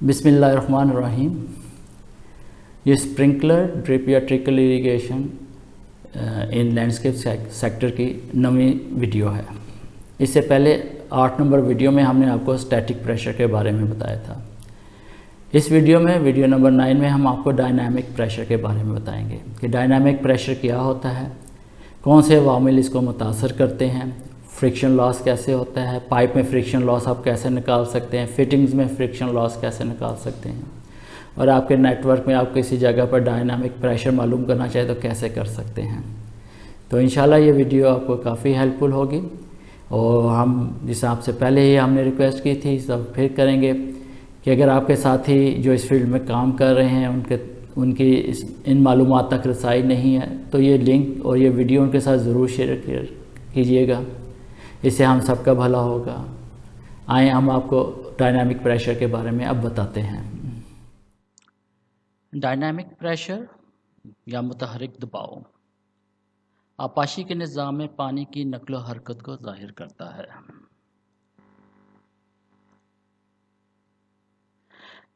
बिस्मिल्लाहिर्रहमानिर्रहीम। ये sprinkler drip या trickle irrigation in landscape sector की नवी वीडियो है। इससे पहले 8 नंबर वीडियो में हमने आपको स्टैटिक प्रेशर के बारे में बताया था। इस वीडियो नंबर 9 में हम आपको डायनामिक प्रेशर के बारे में बताएंगे कि डायनामिक प्रेशर क्या होता है, कौन से अवामिल इसको मुतासर करते हैं, फ्रिक्शन लॉस कैसे होता है, पाइप में फ्रिक्शन लॉस आप कैसे निकाल सकते हैं, फिटिंग्स में फ्रिक्शन लॉस कैसे निकाल सकते हैं, और आपके नेटवर्क में आप किसी जगह पर डायनामिक प्रेशर मालूम करना चाहे तो कैसे कर सकते हैं। तो इंशाल्लाह ये वीडियो आपको काफ़ी हेल्पफुल होगी। और हम जिस आपसे पहले ही हमने रिक्वेस्ट की थी, सब फिर करेंगे कि अगर आपके साथी जो इस फील्ड में काम कर रहे हैं उनकी इन मालूमात तक रसाई नहीं है तो ये लिंक और ये वीडियो उनके साथ ज़रूर शेयर कीजिएगा। इससे हम सबका भला होगा। आए हम आपको डायनामिक प्रेशर के बारे में अब बताते हैं। डायनामिक प्रेशर या मुतहरिक दबाव आपाशी के निज़ाम में पानी की नकलो हरकत को ज़ाहिर करता है।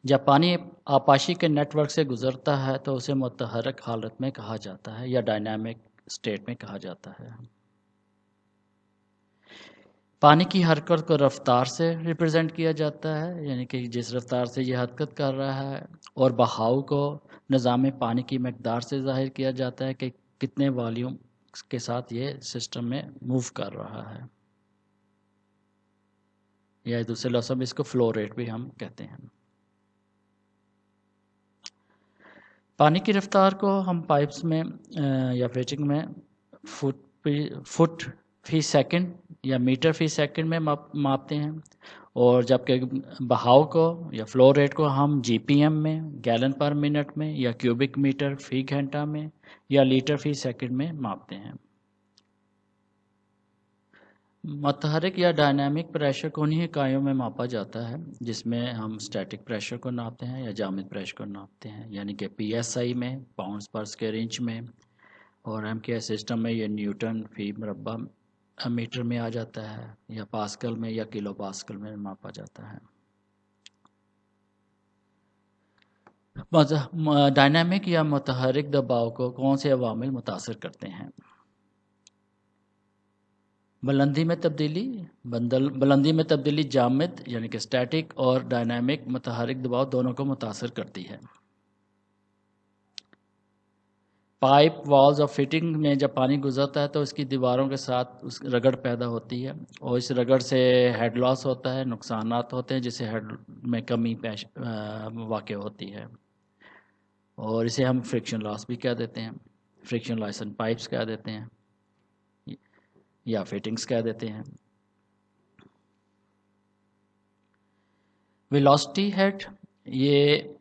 जब पानी आपाशी के नेटवर्क से गुज़रता है तो उसे मुतहरक हालत में कहा जाता है या डायनामिक स्टेट में कहा जाता है। पानी की हरकत को रफ्तार से रिप्रेजेंट किया जाता है, यानी कि जिस रफ्तार से ये हरकत कर रहा है, और बहाव को निज़ाम में पानी की मकदार से ज़ाहिर किया जाता है कि कितने वॉल्यूम के साथ ये सिस्टम में मूव कर रहा है, या दूसरे लफ्ज़ में इसको फ्लो रेट भी हम कहते हैं। पानी की रफ्तार को हम पाइप्स में या फिटिंग में फुट फी सेकंड या मीटर फी सेकंड में मापते हैं, और जबकि बहाव को या फ्लो रेट को हम जीपीएम में, गैलन पर मिनट में, या क्यूबिक मीटर फी घंटा में, या लीटर फी सेकंड में मापते हैं। मुतहरिक या डायनामिक प्रेशर को उन्हीं इकाइयों में मापा जाता है जिसमें हम स्टैटिक प्रेशर को नापते हैं या जामिद प्रेशर को नापते हैं, यानी कि पीएसआई में, पाउंड्स पर स्क्वायर इंच में, और एमकेआई सिस्टम में ये न्यूटन फी मुरब्बा मीटर में आ जाता है, या पास्कल में या किलो पास्कल में मापा जाता है। डायनामिक या मुतहरिक दबाव को कौन से अवामिल मुतासर करते हैं? बुलंदी में तब्दीली जामिद यानी कि स्टैटिक और डायनामिक मुतहरिक दबाव दोनों को मुतासर करती है। पाइप, वॉल्स और फिटिंग में जब पानी गुजरता है तो इसकी दीवारों के साथ उस रगड़ पैदा होती है, और इस रगड़ से हेड लॉस होता है, नुकसानात होते हैं जिससे हेड में कमी वाक़ होती है, और इसे हम फ्रिक्शन लॉस भी कह देते हैं, फ्रिक्शन लॉस इन पाइप्स कह देते हैं, या फिटिंग्स कह देते हैं। वेलोसिटी हेड ये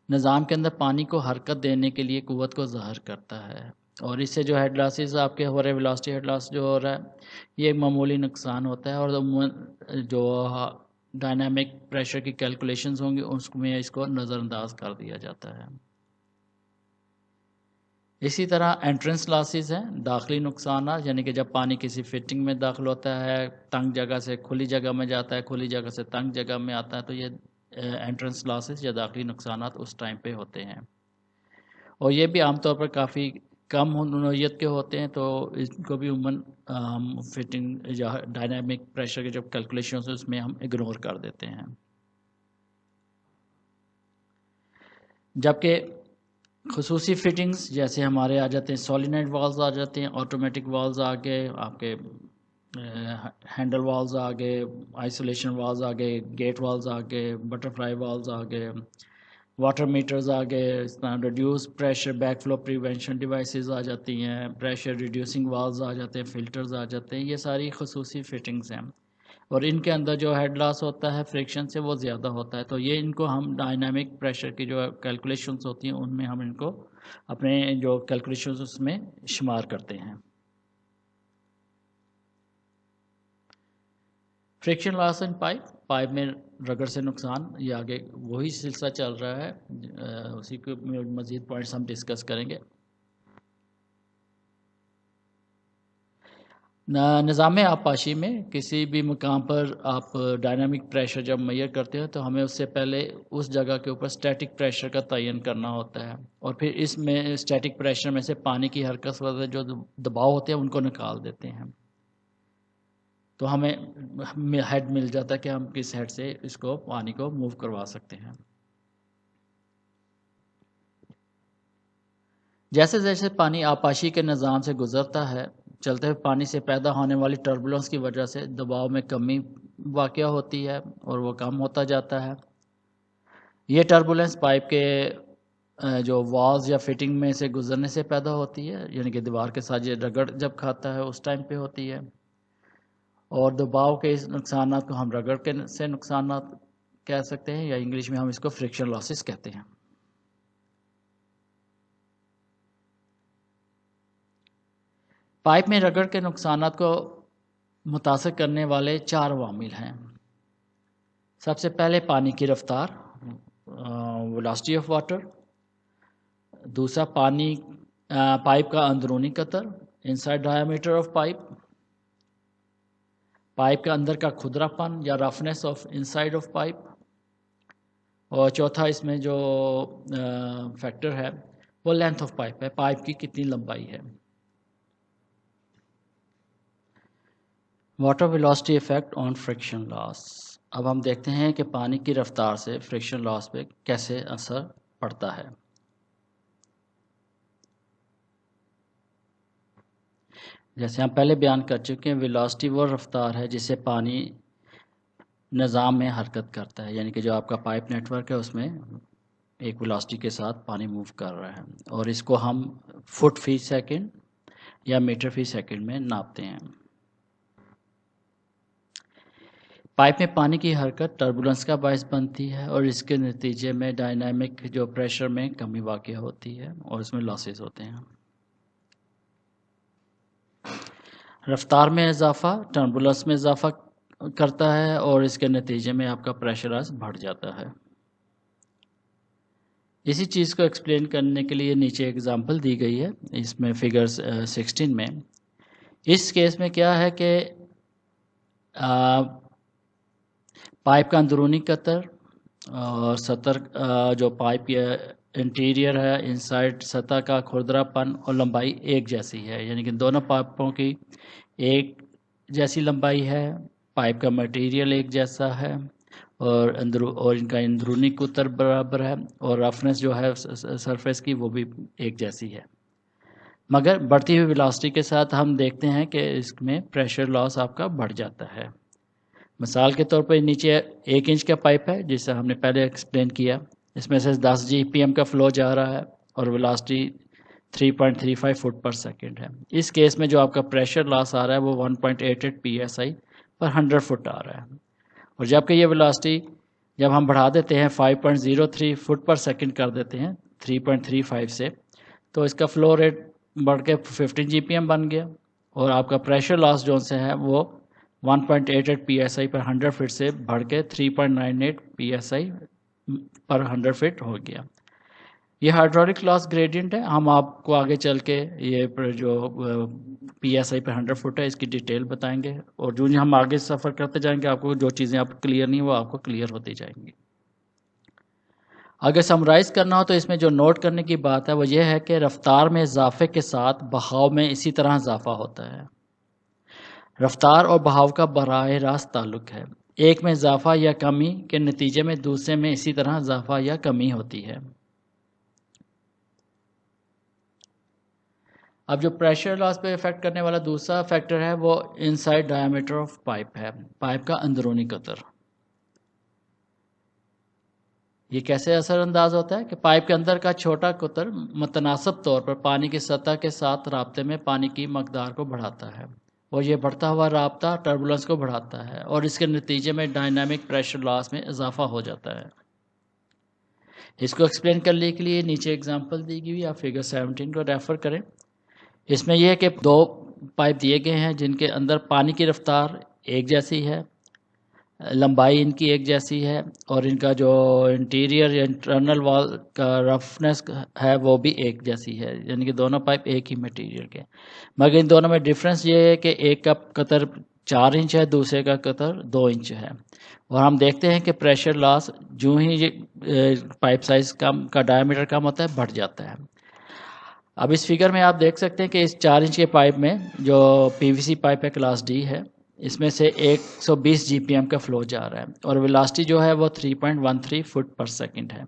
निज़ाम के अंदर पानी को हरकत देने के लिए क़ुव्वत को ज़ाहिर करता है, और इससे जो हेड लॉसेस आपके हो रहे हैं, वेलोसिटी हेड लॉस जो हो रहा है, ये एक मामूली नुकसान होता है, और जो डायनामिक प्रेशर की कैलकुलेशंस होंगी उसमें इसको नज़रअंदाज कर दिया जाता है। इसी तरह एंट्रेंस लॉसेस हैं, दाखिली नुकसान, यानी कि जब पानी किसी फिटिंग में दाखिल होता है, तंग जगह से खुली जगह में जाता है, खुली जगह से तंग जगह में आता है, तो ये एंट्रेंस लॉसेस या दाखिली नुकसान उस टाइम पे होते हैं, और ये भी आमतौर पर काफ़ी कम नौइयत के होते हैं, तो इनको भी उमूमन हम फिटिंग या डायनामिक प्रेशर के जो कैलकुलेशन है उसमें हम इग्नोर कर देते हैं। जबकि खुसूसी फिटिंग्स जैसे हमारे आ जाते हैं, सोलिनॉइड वाल्व्स आ जाते हैं, ऑटोमेटिक वाल्व्स आ गए, आपके हैंडल वाल्व्स आ गए, आइसोलेशन वाल्व्स आ गए, गेट वाल्व्स आ गए, बटरफ्लाई वाल्व्स आ गए, वाटर मीटर्स आ गए, इस तरह reduce pressure backflow prevention devices आ जाती हैं, प्रेशर रिड्यूसिंग वाल्व्स आ जाते हैं, फिल्टर्स आ जाते हैं। ये सारी खुसूसी फिटिंग्स हैं, और इनके अंदर जो हेड लॉस होता है फ्रिक्शन से वो ज़्यादा होता है, तो ये इनको हम डायनामिक प्रेशर की जो कैलकुलेशंस होती हैं उनमें हम इनको अपने जो कैलकुलेशंस उसमें शुमार करते हैं। फ्रिक्शन लॉस इन पाइप में रगड़ से नुकसान, ये आगे वही सिलसिला चल रहा है, उसी के मज़ीद पॉइंट्स हम डिस्कस करेंगे। निज़ाम आबपाशी में किसी भी मुकाम पर आप डायनामिक प्रेशर जब मेजर करते हैं तो हमें उससे पहले उस जगह के ऊपर स्टैटिक प्रेशर का तयन करना होता है, और फिर इसमें स्टैटिक प्रेशर में से पानी की हरकत वजह जो दबाव होते हैं उनको निकाल देते हैं। तो हमें हेड मिल जाता है कि हम किस हेड से इसको पानी को मूव करवा सकते हैं। जैसे जैसे पानी आबपाशी के निज़ाम से गुजरता है, चलते हुए पानी से पैदा होने वाली टर्बुलेंस की वजह से दबाव में कमी वाक़या होती है और वो कम होता जाता है। ये टर्बुलेंस पाइप के जो वॉल्स या फिटिंग में से गुजरने से पैदा होती है, यानी कि दीवार के साथ ये रगड़ जब खाता है उस टाइम पे होती है। और दबाव के इस नुकसानात को हम रगड़ के से नुकसानात कह सकते हैं, या इंग्लिश में हम इसको फ्रिक्शन लॉसेस कहते हैं। पाइप में रगड़ के नुकसानात को मुतासर करने वाले 4 अवामिल हैं। सबसे पहले पानी की रफ्तार, वेलोसिटी ऑफ वाटर। दूसरा पाइप का अंदरूनी Qatar, inside diameter of pipe. Pipe के अंदर का खुरदरापन या roughness of inside of pipe. और चौथा इसमें जो फैक्टर है वो लेंथ ऑफ पाइप है, पाइप की कितनी लंबाई है। Water velocity effect on friction loss. अब हम देखते हैं कि पानी की रफ्तार से फ्रिक्शन लॉस पे कैसे असर पड़ता है। जैसे हम पहले बयान कर चुके हैं, वेलोसिटी वो रफ्तार है जिससे पानी निज़ाम में हरकत करता है, यानी कि जो आपका पाइप नेटवर्क है उसमें एक वेलोसिटी के साथ पानी मूव कर रहा है, और इसको हम फुट फी सेकंड या मीटर फी सेकंड में नापते हैं। पाइप में पानी की हरकत टर्बुलेंस का बायस बनती है और इसके नतीजे में डायनामिक जो प्रेशर में कमी वाक़या होती है और इसमें लॉसेस होते हैं। रफ्तार में इजाफा टर्बुलेंस में इजाफा करता है और इसके नतीजे में आपका प्रेशराइज बढ़ जाता है। इसी चीज़ को एक्सप्लेन करने के लिए नीचे एग्जांपल दी गई है, इसमें फिगर 16 में। इस केस में क्या है कि पाइप का अंदरूनी कतर और सतह जो पाइप के इंटीरियर है, इनसाइड सतह का खुरदरापन और लंबाई एक जैसी है, यानी कि दोनों पाइपों की एक जैसी लंबाई है। पाइप का मटेरियल एक जैसा है और इनका अंदरूनी कुतर बराबर है, और रफनेस जो है सरफेस की वो भी एक जैसी है। मगर बढ़ती हुई वेलोसिटी के साथ हम देखते हैं कि इसमें प्रेशर लॉस आपका बढ़ जाता है। मिसाल के तौर पर नीचे 1 इंच का पाइप है जिसे हमने पहले एक्सप्लेन किया, इसमें से 10 GPM का फ्लो जा रहा है और वेलोसिटी 3.35 फुट पर सेकंड है। इस केस में जो आपका प्रेशर लॉस आ रहा है वो 1.88 PSI पर 100 फुट आ रहा है, और जबकि ये वेलोसिटी जब हम बढ़ा देते हैं 5.03 फुट पर सेकंड कर देते हैं 3.35 से, तो इसका फ्लो रेट बढ़ के 15 GPM बन गया, और आपका प्रेशर लॉस जो से है वो 1.88 PSI पर 100 फीट से बढ़ के 3.98 PSI पर 100 फीट हो गया। ये हाइड्रोलिक लॉस ग्रेडियंट है, हम आपको आगे चल के ये जो PSI पर 100 फुट है इसकी डिटेल बताएंगे, और जो हम आगे सफ़र करते जाएंगे आपको जो चीज़ें आपको क्लियर नहीं वो आपको क्लियर होती जाएंगी। अगर समराइज़ करना हो तो इसमें जो नोट करने की बात है वो ये है कि रफ्तार में इजाफे के साथ बहाव में इसी तरह इजाफा होता है। रफ्तार और बहाव का बराह रास्त ताल्लुक है, एक में इजाफा या कमी के नतीजे में दूसरे में इसी तरह इजाफा या कमी होती है। अब जो प्रेशर लॉस पे इफेक्ट करने वाला दूसरा फैक्टर है वो इनसाइड डायमीटर ऑफ पाइप है, पाइप का अंदरूनी कतर। ये कैसे असरअंदाज होता है कि पाइप के अंदर का छोटा कतर मुतनासिब तौर पर पानी की सतह के साथ राब्ते में पानी की मकदार को बढ़ाता है, और ये बढ़ता हुआ राब्ता टर्बुलेंस को बढ़ाता है और इसके नतीजे में डायनामिक प्रेशर लॉस में इजाफा हो जाता है। इसको एक्सप्लेन करने के लिए नीचे एग्जांपल दी गई है, आप फिगर 17 को रेफर करें। इसमें यह है कि 2 पाइप दिए गए हैं जिनके अंदर पानी की रफ्तार एक जैसी है, लंबाई इनकी एक जैसी है और इनका जो इंटीरियर या इंटरनल वॉल का रफनेस है वो भी एक जैसी है, यानी कि दोनों पाइप एक ही मटेरियल के। मगर इन दोनों में डिफरेंस ये है कि एक का कतर 4 इंच है, दूसरे का कतर 2 इंच है। और हम देखते हैं कि प्रेशर लॉस जो ही ये पाइप साइज कम का डायमीटर कम होता है बढ़ जाता है। अब इस फिगर में आप देख सकते हैं कि इस 4 इंच के पाइप में जो पीवीसी पाइप है क्लास डी है, इसमें से 120 जीपीएम का फ्लो जा रहा है और वेलोसिटी जो है वो 3.13 फुट पर सेकंड है।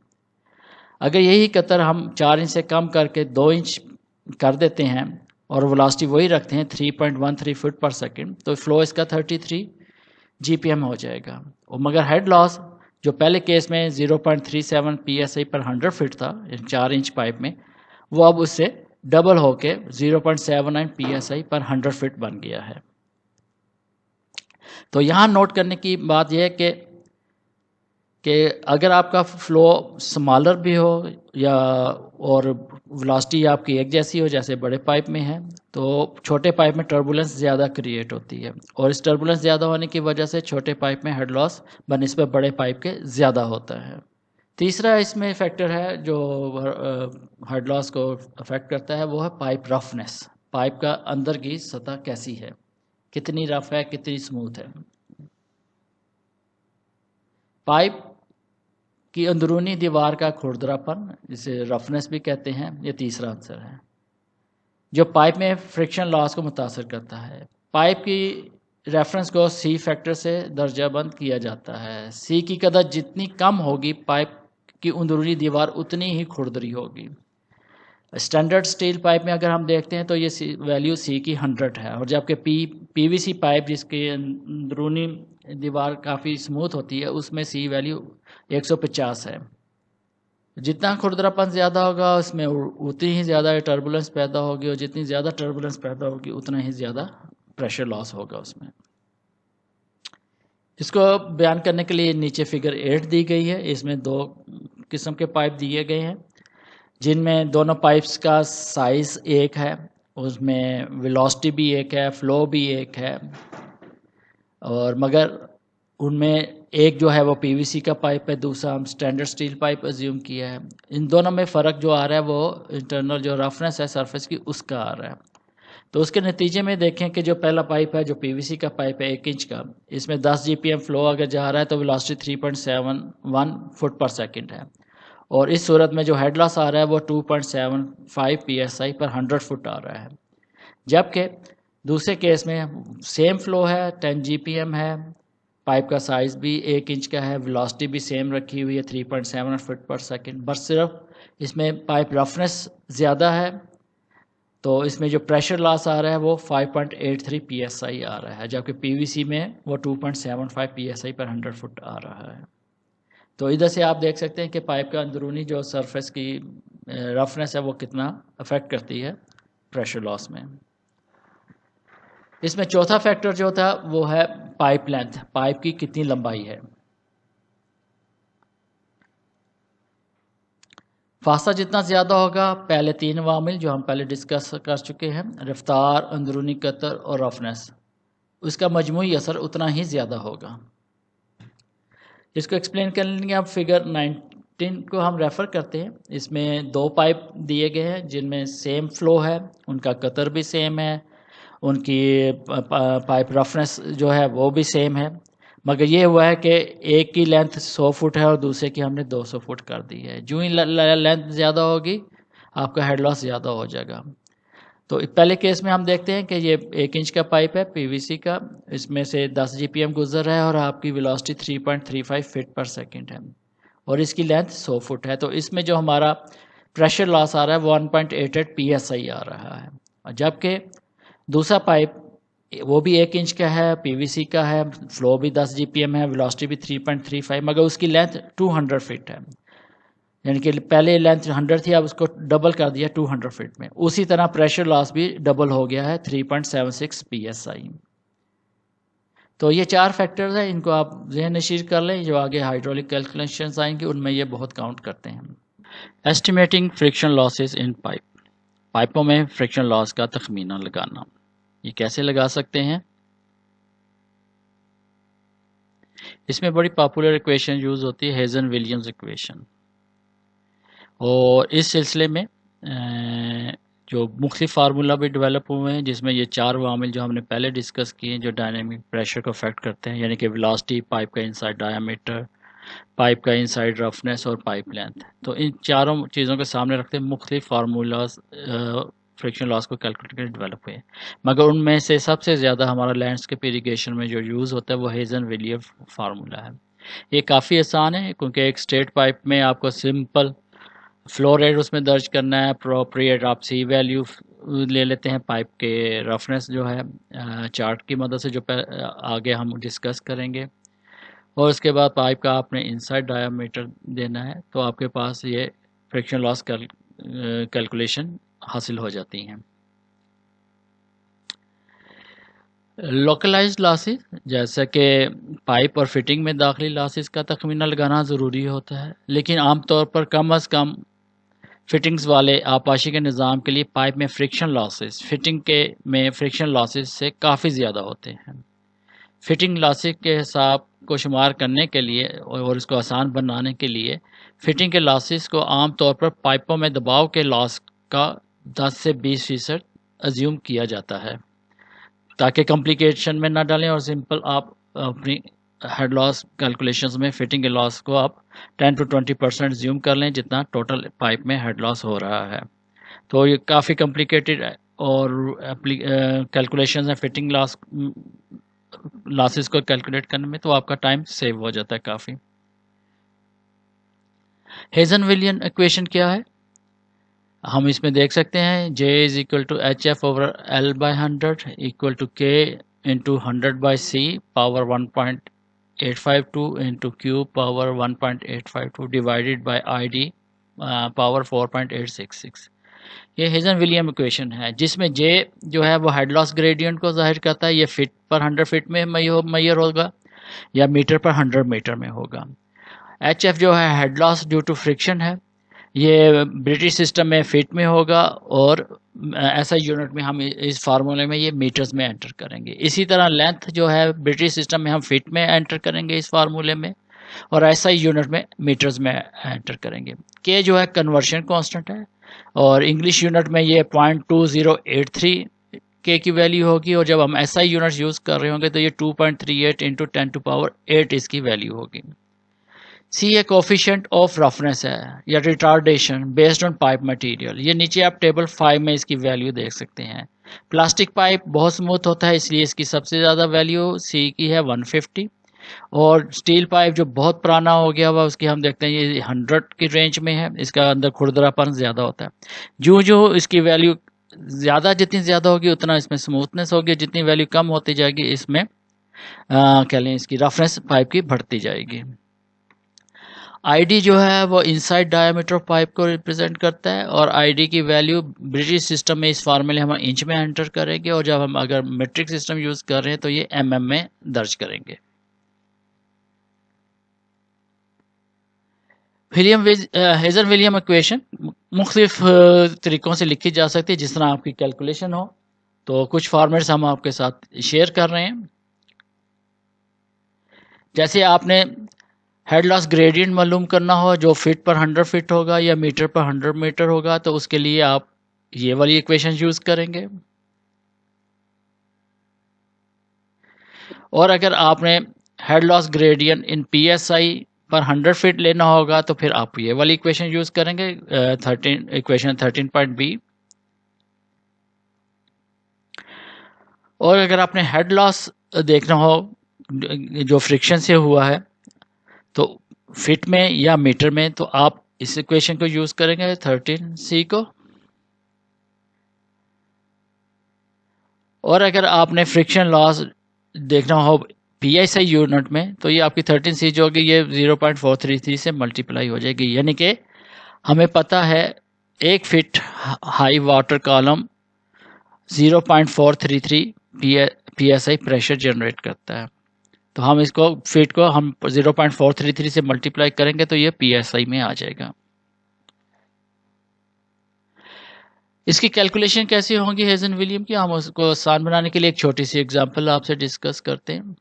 अगर यही कतर हम 4 इंच से कम करके 2 इंच कर देते हैं और वेलोसिटी वही रखते हैं 3.13 फुट पर सेकंड, तो फ्लो इसका 33 जीपीएम हो जाएगा। और मगर हेड लॉस जो पहले केस में 0.37 पीएसआई पर 100 फीट था 4 इंच पाइप में, वो अब उससे डबल होके 0.79 पीएसआई पर 100 फीट बन गया है। तो यहाँ नोट करने की बात यह है कि अगर आपका फ्लो स्मॉलर भी हो या और वेलोसिटी आपकी एक जैसी हो जैसे बड़े पाइप में है, तो छोटे पाइप में टर्बुलेंस ज़्यादा क्रिएट होती है और इस टर्बुलेंस ज़्यादा होने की वजह से छोटे पाइप में हेड लॉस बनिस्बत बड़े पाइप के ज़्यादा होता है। तीसरा इसमें फैक्टर है जो हेड लॉस को अफेक्ट करता है, वो है पाइप रफनेस। पाइप का अंदर की सतह कैसी है, कितनी रफ है, कितनी स्मूथ है। पाइप की अंदरूनी दीवार का खुरदरापन, जिसे रफनेस भी कहते हैं, ये तीसरा आंसर है जो पाइप में फ्रिक्शन लॉस को मुतासर करता है। पाइप की रेफरेंस को सी फैक्टर से दर्जाबंद किया जाता है। सी की कदर जितनी कम होगी पाइप की अंदरूनी दीवार उतनी ही खुरदरी होगी। स्टैंडर्ड स्टील पाइप में अगर हम देखते हैं तो ये वैल्यू सी की 100 है और जबकि पीवीसी पाइप जिसकी अंदरूनी दीवार काफ़ी स्मूथ होती है उसमें सी वैल्यू 150 है। जितना खुरदरापन ज़्यादा होगा उसमें उतनी ही ज़्यादा टर्बुलेंस पैदा होगी और जितनी ज़्यादा टर्बुलेंस पैदा होगी उतना ही ज़्यादा प्रेशर लॉस होगा उसमें। इसको बयान करने के लिए नीचे फिगर 8 दी गई है। इसमें 2 किस्म के पाइप दिए गए हैं जिनमें दोनों पाइप्स का साइज़ एक है, उसमें वेलोसिटी भी एक है, फ्लो भी एक है, और मगर उनमें एक जो है वो पीवीसी का पाइप है, दूसरा हम स्टैंडर्ड स्टील पाइप अज्यूम किया है। इन दोनों में फ़र्क जो आ रहा है वो इंटरनल जो रफनेस है सरफेस की उसका आ रहा है। तो उसके नतीजे में देखें कि जो पहला पाइप है जो पीवीसी का पाइप है 1 इंच का, इसमें 10 जीपीएम फ्लो अगर जा रहा है तो वेलोसिटी 3.71 फुट पर सेकंड है और इस सूरत में जो हेड लॉस आ रहा है वो 2.75 पीएसआई पर 100 फुट आ रहा है। जबकि दूसरे केस में सेम फ्लो है, 10 जीपीएम है, पाइप का साइज़ भी 1 इंच का है, वेलोसिटी भी सेम रखी हुई है 3.7 फुट पर सेकंड, बस सिर्फ इसमें पाइप रफनेस ज़्यादा है तो इसमें जो प्रेशर लॉस आ रहा है वो 5.83 psi आ रहा है, जबकि पीवीसी में वो 2.75 psi पर 100 फुट आ रहा है। तो इधर से आप देख सकते हैं कि पाइप का अंदरूनी जो सरफेस की रफनेस है वो कितना अफेक्ट करती है प्रेशर लॉस में। इसमें चौथा फैक्टर जो था वो है पाइप लेंथ, पाइप की कितनी लंबाई है। फासला जितना ज़्यादा होगा, पहले 3 वामिल जो हम पहले डिस्कस कर चुके हैं, रफ्तार, अंदरूनी कतर और रफनेस, उसका मजमूई असर उतना ही ज़्यादा होगा। इसको एक्सप्लेन करने के लिए आप फिगर 19 को हम रेफ़र करते हैं। इसमें 2 पाइप दिए गए हैं जिनमें सेम फ्लो है, उनका कतर भी सेम है, उनकी पाइप रफनेस जो है वो भी सेम है, मगर ये हुआ है कि एक की लेंथ 100 फुट है और दूसरे की हमने 200 फुट कर दी है। जो ही लेंथ ज़्यादा होगी आपका हेड लॉस ज़्यादा हो जाएगा। तो पहले केस में हम देखते हैं कि ये 1 इंच का पाइप है पीवीसी का, इसमें से 10 जीपीएम गुजर रहा है और आपकी वेलोसिटी 3.35 फीट पर सेकंड है और इसकी लेंथ 100 फुट है। तो इसमें जो हमारा प्रेशर लॉस आ रहा है वो 1.88 psi आ रहा है, जबकि दूसरा पाइप वो भी 1 इंच का है, पीवीसी का है, फ्लो भी 10 जीपीएम है, वेलोसिटी भी 3.35, मगर उसकी लेंथ 200 फीट है, यानी कि पहले लेंथ 100 थी, अब उसको डबल कर दिया 200 फीट में। उसी तरह प्रेशर लॉस भी डबल हो गया है 3.76 psi। तो ये 4 फैक्टर्स हैं, इनको आप ज़हन नशीर कर लें, जो आगे हाइड्रोलिक कैलकुलेशंस आएंगे उनमें ये बहुत काउंट करते हैं। Estimating friction losses in pipe, पाइपों में फ्रिक्शन लॉस का तखमीना लगाना, ये कैसे लगा सकते हैं। इसमें बड़ी पॉपुलर इक्वेशन यूज़ होती है, हेजन विलियम्स इक्वेशन। और इस सिलसिले में जो मुख्तलिफ फार्मूला भी डेवलप हुए हैं, जिसमें ये 4 वामिल जो हमने पहले डिस्कस किए हैं जो डायनेमिक प्रेशर को अफेक्ट करते हैं, यानी कि वेलोसिटी, पाइप का इनसाइड डायामीटर, पाइप का इनसाइड रफनेस और पाइप लेंथ। तो इन चारों चीज़ों के सामने रखते हैं मुख्तलिफ फार्मूलाज फ्रिक्शन लॉस को कैलकुलेट कर डेवलप हुए, मगर उनमें से सबसे ज़्यादा हमारा लैंडस्केप इरिगेशन में जो यूज़ होता है वो हेजन विलियम फार्मूला है। ये काफ़ी आसान है, क्योंकि एक स्ट्रेट पाइप में आपको सिंपल फ्लो रेट उसमें दर्ज करना है, अप्रोप्रिएट आप सी वैल्यू ले लेते हैं, पाइप के रफनेस जो है चार्ट की मदद से जो आगे हम डिस्कस करेंगे, और उसके बाद पाइप का आपने इनसाइड डायामीटर देना है, तो आपके पास ये फ्रिक्शन लॉस कैलकुलेशन हासिल हो जाती हैं। लोकलाइज्ड लॉसेस, जैसे कि पाइप और फिटिंग में दाखिली लॉसेस का तखमीना लगाना ज़रूरी होता है, लेकिन आमतौर पर कम अज़ कम फिटिंग्स वाले आपाशी के निज़ाम के लिए पाइप में फ्रिक्शन लॉसेस फिटिंग के में फ्रिक्शन लॉसेस से काफ़ी ज़्यादा होते हैं। फिटिंग लॉसेस के हिसाब को शुमार करने के लिए और इसको आसान बनाने के लिए फिटिंग के लॉसेस को आम तौर पर पाइपों में दबाव के लॉस का 10 से 20% अज्यूम किया जाता है, ताकि कॉम्प्लिकेशन में ना डालें और सिंपल आप अपनी हेड लॉस कैलकुलेशंस में फिटिंग के लॉस को आप 10 to 20% ज्यूम कर लें, जितना टोटल पाइप में हेड लॉस हो रहा है। तो ये काफ़ी कॉम्प्लिकेटेड और कैलकुलेशंस हैं फिटिंग लॉसेस को कैलकुलेट करने में, तो आपका टाइम सेव हो जाता है काफ़ी। हेजन विलियन इक्वेशन क्या है, हम इसमें देख सकते हैं J is equal to H F over L by 100 equal to K into 100 by C power 1.852 into Q power 1.852 divided by I D power 4.866। ये हेजन विलियम इक्वेशन है, जिसमें J जो है वो हेड लॉस ग्रेडियंट को जाहिर करता है, ये फीट पर 100 फीट में मैयर होगा या मीटर पर 100 मीटर में होगा। एच एफ जो है head loss due to friction है, ये ब्रिटिश सिस्टम में फीट में होगा, और ऐसा यूनिट में हम इस फार्मूले में ये मीटर्स में एंटर करेंगे। इसी तरह लेंथ जो है ब्रिटिश सिस्टम में हम फीट में एंटर करेंगे इस फार्मूले में, और ऐसा यूनिट में मीटर्स में एंटर करेंगे। के जो है कन्वर्शन कांस्टेंट है, और इंग्लिश यूनिट में ये 0.2083 के की वैल्यू होगी, और जब हम एसआई यूनिट्स यूज़ कर रहे होंगे तो ये 2.38 इंटू 10⁸ इसकी वैल्यू होगी। सी ए कोफिशिएंट ऑफ रफनेस है या retardation based on pipe material, ये नीचे आप टेबल 5 में इसकी वैल्यू देख सकते हैं। प्लास्टिक पाइप बहुत स्मूथ होता है, इसलिए इसकी सबसे ज़्यादा वैल्यू सी की है 150, और स्टील पाइप जो बहुत पुराना हो गया हुआ उसकी हम देखते हैं ये 100 की रेंज में है, इसका अंदर खुरदरापन ज़्यादा होता है। जो जो इसकी वैल्यू ज़्यादा जितनी ज़्यादा होगी उतना इसमें स्मूथनेस होगी, जितनी वैल्यू कम होती जाएगी इसमें कह लें इसकी रफनेस पाइप की बढ़ती जाएगी। आईडी जो है वो इनसाइड डायमीटर ऑफ पाइप को रिप्रेजेंट करता है, और आईडी की वैल्यू ब्रिटिश सिस्टम में इस फार्मूले हम इंच में एंटर करेंगे, और जब हम अगर मीट्रिक सिस्टम यूज़ कर रहे हैं तो ये एमएम में दर्ज करेंगे। हेजन विलियम इक्वेशन मुख्तलिफ तरीक़ों से लिखी जा सकती है, जिस तरह आपकी कैलकुलेशन हो। तो कुछ फॉर्मेट्स हम आपके साथ शेयर कर रहे हैं। जैसे आपने हेड लॉस ग्रेडियंट मालूम करना हो, जो फीट पर 100 फीट होगा या मीटर पर 100 मीटर होगा, तो उसके लिए आप ये वाली इक्वेशन यूज़ करेंगे। और अगर आपने हेड लॉस ग्रेडियंट इन पीएसआई पर 100 फीट लेना होगा तो फिर आप ये वाली इक्वेशन यूज़ करेंगे, इक्वेशन 13.b। और अगर आपने हेड लॉस देखना हो जो फ्रिक्शन से हुआ है, तो फीट में या मीटर में, तो आप इस इक्वेशन को यूज़ करेंगे 13c को। और अगर आपने फ्रिक्शन लॉस देखना हो पीएसआई यूनिट में, तो ये आपकी 13c जो होगी ये 0.433 से मल्टीप्लाई हो जाएगी, यानी कि हमें पता है 1 feet high water column 0.433 psi pressure generate करता है। तो हम इसको फीट को हम 0.433 से मल्टीप्लाई करेंगे तो ये psi में आ जाएगा। इसकी कैलकुलेशन कैसी होंगी हेजन विलियम की, हम उसको आसान बनाने के लिए एक छोटी सी एग्जांपल आपसे डिस्कस करते हैं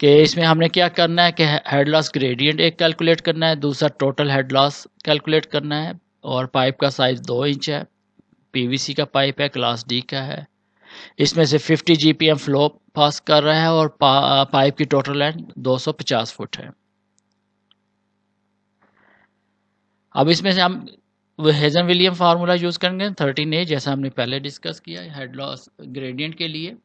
कि इसमें हमने क्या करना है कि हेड लॉस ग्रेडियंट एक कैलकुलेट करना है, दूसरा टोटल हेड लॉस कैलकुलेट करना है, और पाइप का साइज़ 2 इंच है, पीवीसी का पाइप है, क्लास डी का है, इसमें से 50 जीपीएम फ्लो पास कर रहा है, और पाइप की टोटल लेंथ 250 फुट है। अब इसमें से हम हेजन विलियम फार्मूला यूज़ करेंगे 13A, जैसा हमने पहले डिस्कस किया है हेड लॉस ग्रेडियंट के लिए।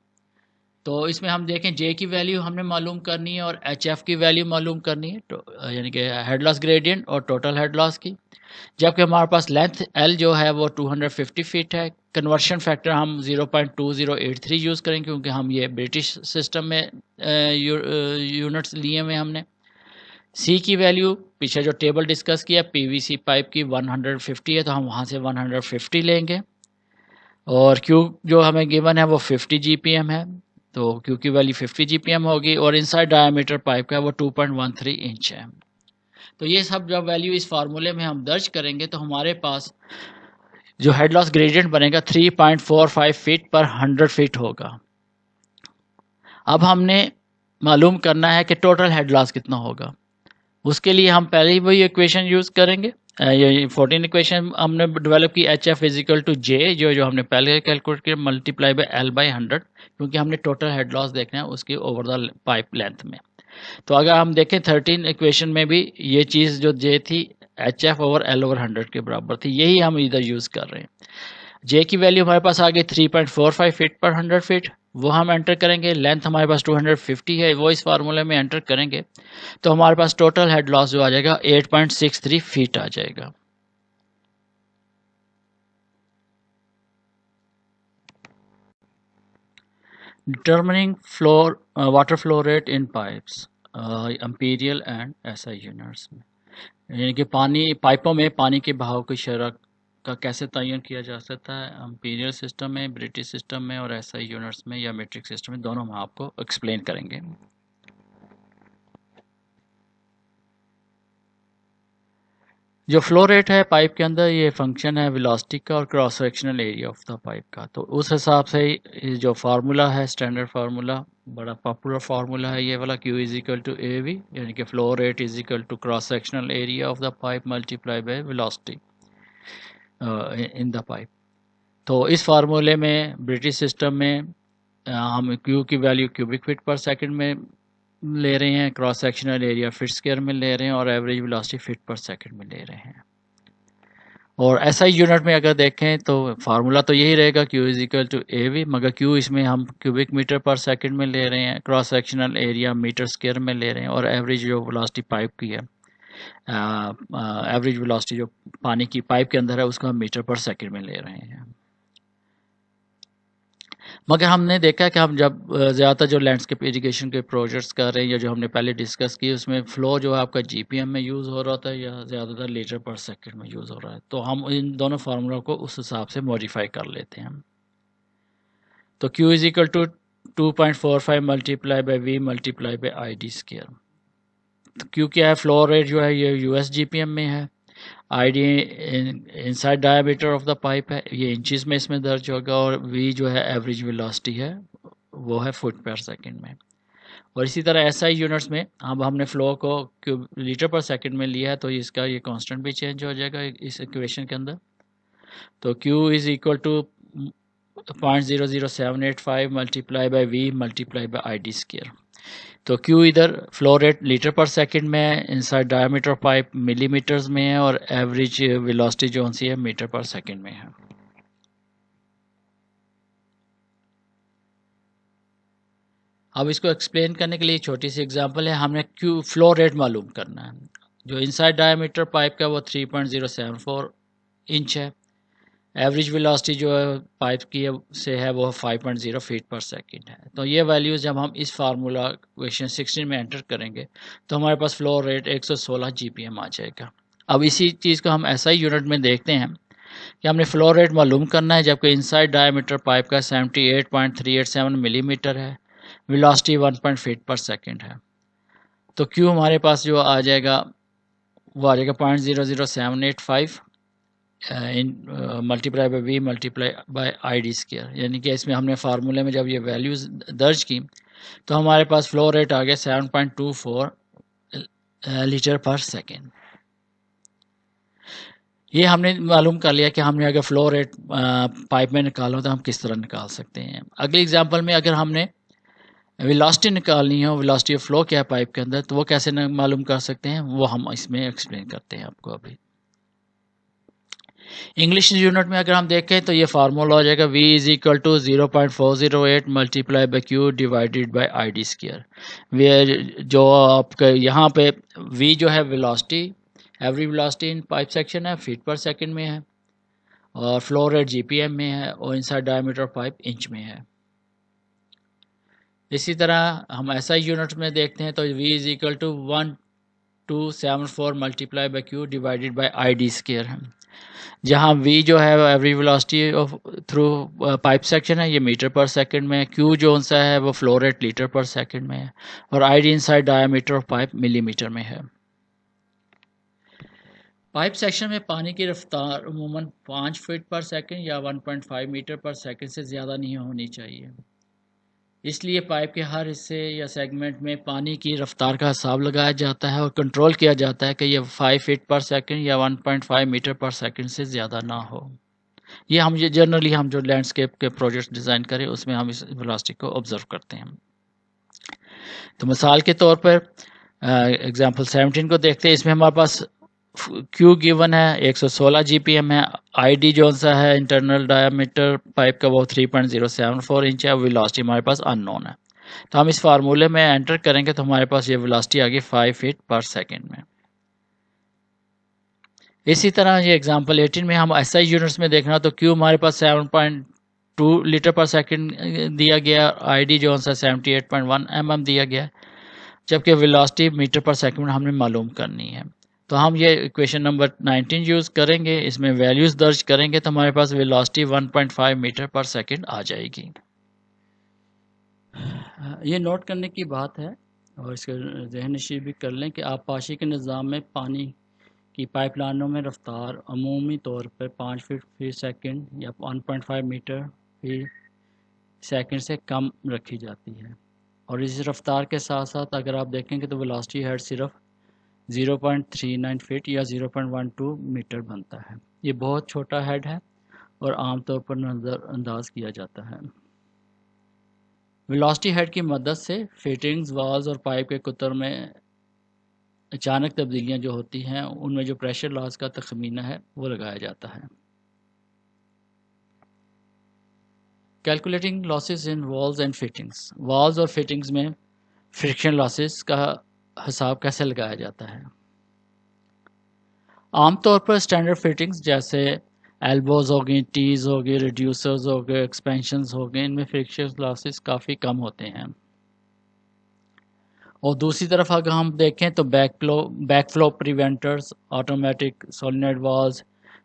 तो इसमें हम देखें जे की वैल्यू हमने मालूम करनी है और एच एफ की वैल्यू मालूम करनी है, तो यानी कि हेड लॉस ग्रेडियंट और टोटल हेड लॉस की। जबकि हमारे पास लेंथ एल जो है वो 250 फीट है। कन्वर्शन फैक्टर हम 0.2083 यूज़ करेंगे, क्योंकि हम ये ब्रिटिश सिस्टम में यूनिट्स लिए हुए हमने। सी की वैल्यू पीछे जो टेबल डिस्कस किया, पीवीसी पाइप की 150 है, तो हम वहाँ से 150 लेंगे। और क्यू जो हमें गिवन है वो 50 जीपीएम है, तो क्यू की वैल्यू 50 जीपीएम होगी, और इनसाइड डायमीटर पाइप का वो 2.13 इंच है। तो ये सब जब वैल्यू इस फार्मूले में हम दर्ज करेंगे तो हमारे पास जो हेड लॉस ग्रेडियंट बनेगा 3.45 फीट पर 100 फीट होगा। अब हमने मालूम करना है कि टोटल हेड लॉस कितना होगा। उसके लिए हम पहले ही वही इक्वेशन यूज़ करेंगे, ये 14 इक्वेशन हमने डेवलप की, एच एफ इजिकल टू जे जो हमने पहले कैलकुलेट किया, मल्टीप्लाई बाई एल बाई 100, क्योंकि हमने टोटल हेड लॉस देखना है उसकी ओवर द पाइप लेंथ में। तो अगर हम देखें 13 इक्वेशन में भी ये चीज़ जो जे थी H F over L over 100 के बराबर थी, यही हम इधर यूज़ कर रहे हैं। जे की वैल्यू हमारे पास आ गई 3.45 फीट पर 100 फीट, वो हम एंटर करेंगे। लेंथ हमारे पास 250 है, वो इस फार्मूले में एंटर करेंगे, तो हमारे पास टोटल हेड लॉस जो आ जाएगा 8.63 फीट आ जाएगा। Determining floor water flow rate in pipes imperial and SI units में, यानी कि पानी पाइपों में पानी के बहाव की शरह का कैसे तयन किया जा सकता है इंपीरियल सिस्टम में, ब्रिटिश सिस्टम में और एसआई यूनिट्स में या मीट्रिक सिस्टम में, दोनों हम आपको एक्सप्लेन करेंगे। जो फ्लो रेट है पाइप के अंदर, ये फंक्शन है वेलोसिटी का और cross sectional area of the pipe का। तो उस हिसाब से ये जो फार्मूला है स्टैंडर्ड फार्मूला, बड़ा पॉपुलर फार्मूला है ये वाला, Q is equal to A V, यानी कि flow rate is equal to cross sectional area of the pipe multiply by velocity in the pipe. तो इस फार्मूले में ब्रिटिश सिस्टम में हम Q की value cubic feet per second में ले रहे हैं, cross sectional area feet square में ले रहे हैं, और average velocity feet per second में ले रहे हैं। और एसआई यूनिट में अगर देखें तो फार्मूला तो यही रहेगा, Q is equal to A V, मगर Q इसमें हम क्यूबिक मीटर पर सेकंड में ले रहे हैं, cross sectional area metre square में ले रहे हैं, और एवरेज जो वेलोसिटी पाइप की है, एवरेज वेलोसिटी जो पानी की पाइप के अंदर है उसको हम मीटर पर सेकंड में ले रहे हैं। मगर हमने देखा कि हम जब ज़्यादातर जो लैंडस्केप इरिगेशन के प्रोजेक्ट्स कर रहे हैं या जो हमने पहले डिस्कस किए, उसमें फ़्लो जो है आपका जीपीएम में यूज़ हो रहा होता है या ज़्यादातर लीटर पर सेकंड में यूज़ हो रहा है, तो हम इन दोनों फार्मूला को उस हिसाब से मॉडिफाई कर लेते हैं। तो Q is equal to 2.45 multiply by V multiply by I D square. तो Q क्या है, फ्लो रेट जो है ये यूएस जीपीएम में है, ID inside diameter of the pipe है, ये इंचेस में इसमें दर्ज होगा, और वी जो है एवरेज वेलोसिटी है वो है फुट पर सेकंड में। और इसी तरह एसआई यूनिट्स में अब हमने फ्लो को क्यूब लीटर पर सेकंड में लिया है, तो इसका ये कांस्टेंट भी चेंज हो जाएगा इस इक्वेशन के अंदर। तो Q is equal to 0.00785 multiply by V multiply by I D square. तो Q इधर फ्लो रेट लीटर पर सेकंड में है, इनसाइड डायमीटर पाइप मिलीमीटर्स में है, और एवरेज वेलोसिटी जो सी है मीटर पर सेकंड में है। अब इसको एक्सप्लेन करने के लिए छोटी सी एग्जांपल है, हमने Q फ्लो रेट मालूम करना है। जो इनसाइड डायमीटर पाइप का वो 3.074 इंच है, एवरेज वेलोसिटी जो है पाइप की से है वो 5.0 फीट पर सेकंड है। तो ये वैल्यूज़ जब हम इस फार्मूला क्वेश्चन 16 में एंटर करेंगे तो हमारे पास फ्लो रेट 116 जीपीएम आ जाएगा। अब इसी चीज़ को हम एसआई यूनिट में देखते हैं कि हमने फ्लो रेट मालूम करना है, जबकि इनसाइड डायमीटर पाइप का 78.387 मिलीमीटर है, वेलोसिटी 1 फीट पर सेकेंड है। तो Q हमारे पास जो आ जाएगा वो आ जाएगा 0.00785 multiply by V multiply by I D square, यानी कि इसमें हमने फार्मूले में जब ये वैल्यूज़ दर्ज की तो हमारे पास फ्लो रेट आ गया 7.24 लीटर पर सेकेंड। ये हमने मालूम कर लिया कि हमने अगर फ्लो रेट पाइप में निकालो तो हम किस तरह निकाल सकते हैं। अगले एग्जांपल में अगर हमने वेलोसिटी निकालनी हो, वेलोसिटी ऑफ फ्लो क्या है पाइप के अंदर, तो वो कैसे मालूम कर सकते हैं, वो हम इसमें एक्सप्लेन करते हैं आपको अभी। इंग्लिश यूनिट में अगर हम देखें तो ये फार्मूला हो जाएगा V is equal to 0.408 multiply by Q divided by I D square. वे जो आपका यहाँ पे V जो है velocity, average velocity in pipe section है, फीट पर सेकंड में है, और फ्लो रेट GPM में है, और इनसाइड डायमीटर पाइप इंच में है। इसी तरह हम SI यूनिट में देखते हैं तो V is equal to 1274 multiply by Q divided by I D square है। जहाँ V जो है every velocity of through pipe section है, ये मीटर पर सेकंड में है, Q जो सा है वो फ्लो रेट लीटर पर सेकंड में है, और I D inside diameter of pipe millimetre में है। पाइप सेक्शन में पानी की रफ्तार अमूमन 5 फीट पर सेकंड या 1.5 मीटर पर सेकंड से ज़्यादा नहीं होनी चाहिए। इसलिए पाइप के हर हिस्से या सेगमेंट में पानी की रफ्तार का हिसाब लगाया जाता है और कंट्रोल किया जाता है कि यह 5 फीट पर सेकंड या 1.5 मीटर पर सेकंड से ज़्यादा ना हो। ये जनरली हम जो लैंडस्केप के प्रोजेक्ट डिज़ाइन करें उसमें हम इस वेलोसिटी को ऑब्जर्व करते हैं। तो मिसाल के तौर पर एग्जांपल 17 को देखते हैं। इसमें हमारे पास Q गिवन है 116 GPM है, ID जो सा है इंटरनल डायमीटर पाइप का वो 3.074 इंच है, वेलोसिटी हमारे पास अननोन है। तो हम इस फार्मूले में एंटर करेंगे तो हमारे पास ये वेलोसिटी आ गई 5 फीट पर सेकंड में। इसी तरह ये एग्जांपल 18 में हम SI यूनिट्स में देखना तो Q हमारे पास 7.2 लीटर पर सेकंड दिया गया, ID जो सा 78.1 mm दिया गया, जबकि वेलोसिटी मीटर पर सेकंड हमने मालूम करनी है। तो हम ये इक्वेशन नंबर 19 यूज़ करेंगे, इसमें वैल्यूज़ दर्ज करेंगे तो हमारे पास वेलोसिटी 1.5 मीटर पर सेकंड आ जाएगी। ये नोट करने की बात है और इसके जहन नशीं भी कर लें कि आबपाशी के निज़ाम में पानी की पाइपलाइनों में रफ्तार अमूमी तौर पर 5 फीट फी सेकंड या 1.5 मीटर फी सेकंड से कम रखी जाती है, और इस रफ्तार के साथ साथ अगर आप देखेंगे तो वेलोसिटी हेड सिर्फ 0.39 फीट या 0.12 मीटर बनता है। ये बहुत छोटा हेड है और आमतौर पर नज़रअंदाज किया जाता है। वेलोसिटी हेड की मदद से फिटिंग्स, वाल्स और पाइप के कुतर में अचानक तब्दीलियां जो होती हैं उनमें जो प्रेशर लॉस का तखमीना है वो लगाया जाता है। Calculating losses in walls and fittings. Walls और फिटिंग्स में फ्रिक्शन लॉसेस का हिसाब कैसे लगाया जाता है? आमतौर पर स्टैंडर्ड फिटिंग्स जैसे एल्बोज हो गई, टीज हो गई, रिड्यूसर्स हो गए, एक्सपेंशंस हो गए, इनमें फ्रिक्शन लॉसेस काफ़ी कम होते हैं। और दूसरी तरफ अगर हम देखें तो backflow preventers, automatic solenoid valves,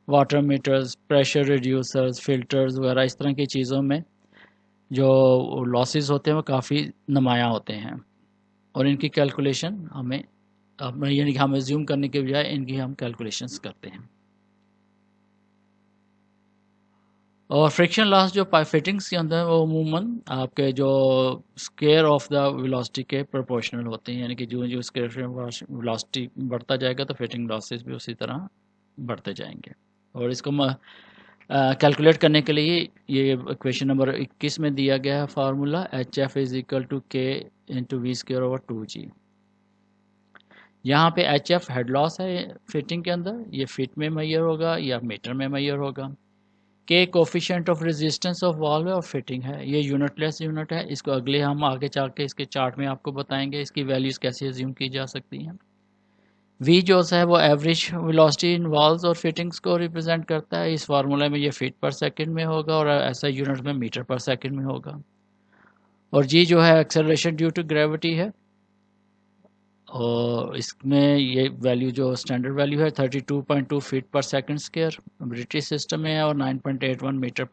water meters, pressure reducers, filters वगैरह इस तरह की चीज़ों में जो लॉसेस होते हैं वो काफ़ी नुमायाँ होते हैं, और इनकी कैलकुलेशन हमें यानी कि हम एज्यूम करने के बजाय इनकी हम कैलकुलेशंस करते हैं। और फ्रिक्शन लॉस जो पाइप फिटिंग्स के अंदर वो अमूमन आपके जो स्क्वायर ऑफ द वेलोसिटी के प्रोपोर्शनल होते हैं, यानी कि जो जो स्क्वायर वेलोसिटी बढ़ता जाएगा तो फिटिंग लॉसेस भी उसी तरह बढ़ते जाएंगे। और इसको कैलकुलेट करने के लिए ये इक्वेशन नंबर 21 में दिया गया है formula HF is equal to K into V square over 2G। यहाँ पे HF हेड लॉस है फिटिंग के अंदर, ये फिट में मैयर होगा या मीटर में मैयर होगा। K coefficient of resistance of wall है और फिटिंग है, ये यूनिटलेस यूनिट है। इसको अगले हम आगे चल के इसके चार्ट में आपको बताएंगे इसकी वैल्यूज़ कैसे एज्यूम की जा सकती हैं। V जो है वो एवरेज वेलोसिटी इन वॉल्स और फिटिंग्स को रिप्रेजेंट करता है। इस फार्मूले में ये फीट पर सेकंड में होगा और ऐसा यूनिट में मीटर पर सेकंड में होगा। और G जो है एक्सेलरेशन ड्यू टू ग्रेविटी है, और इसमें ये वैल्यू जो स्टैंडर्ड वैल्यू है 32.2 feet per second square British system में है, और 9.81 मीटर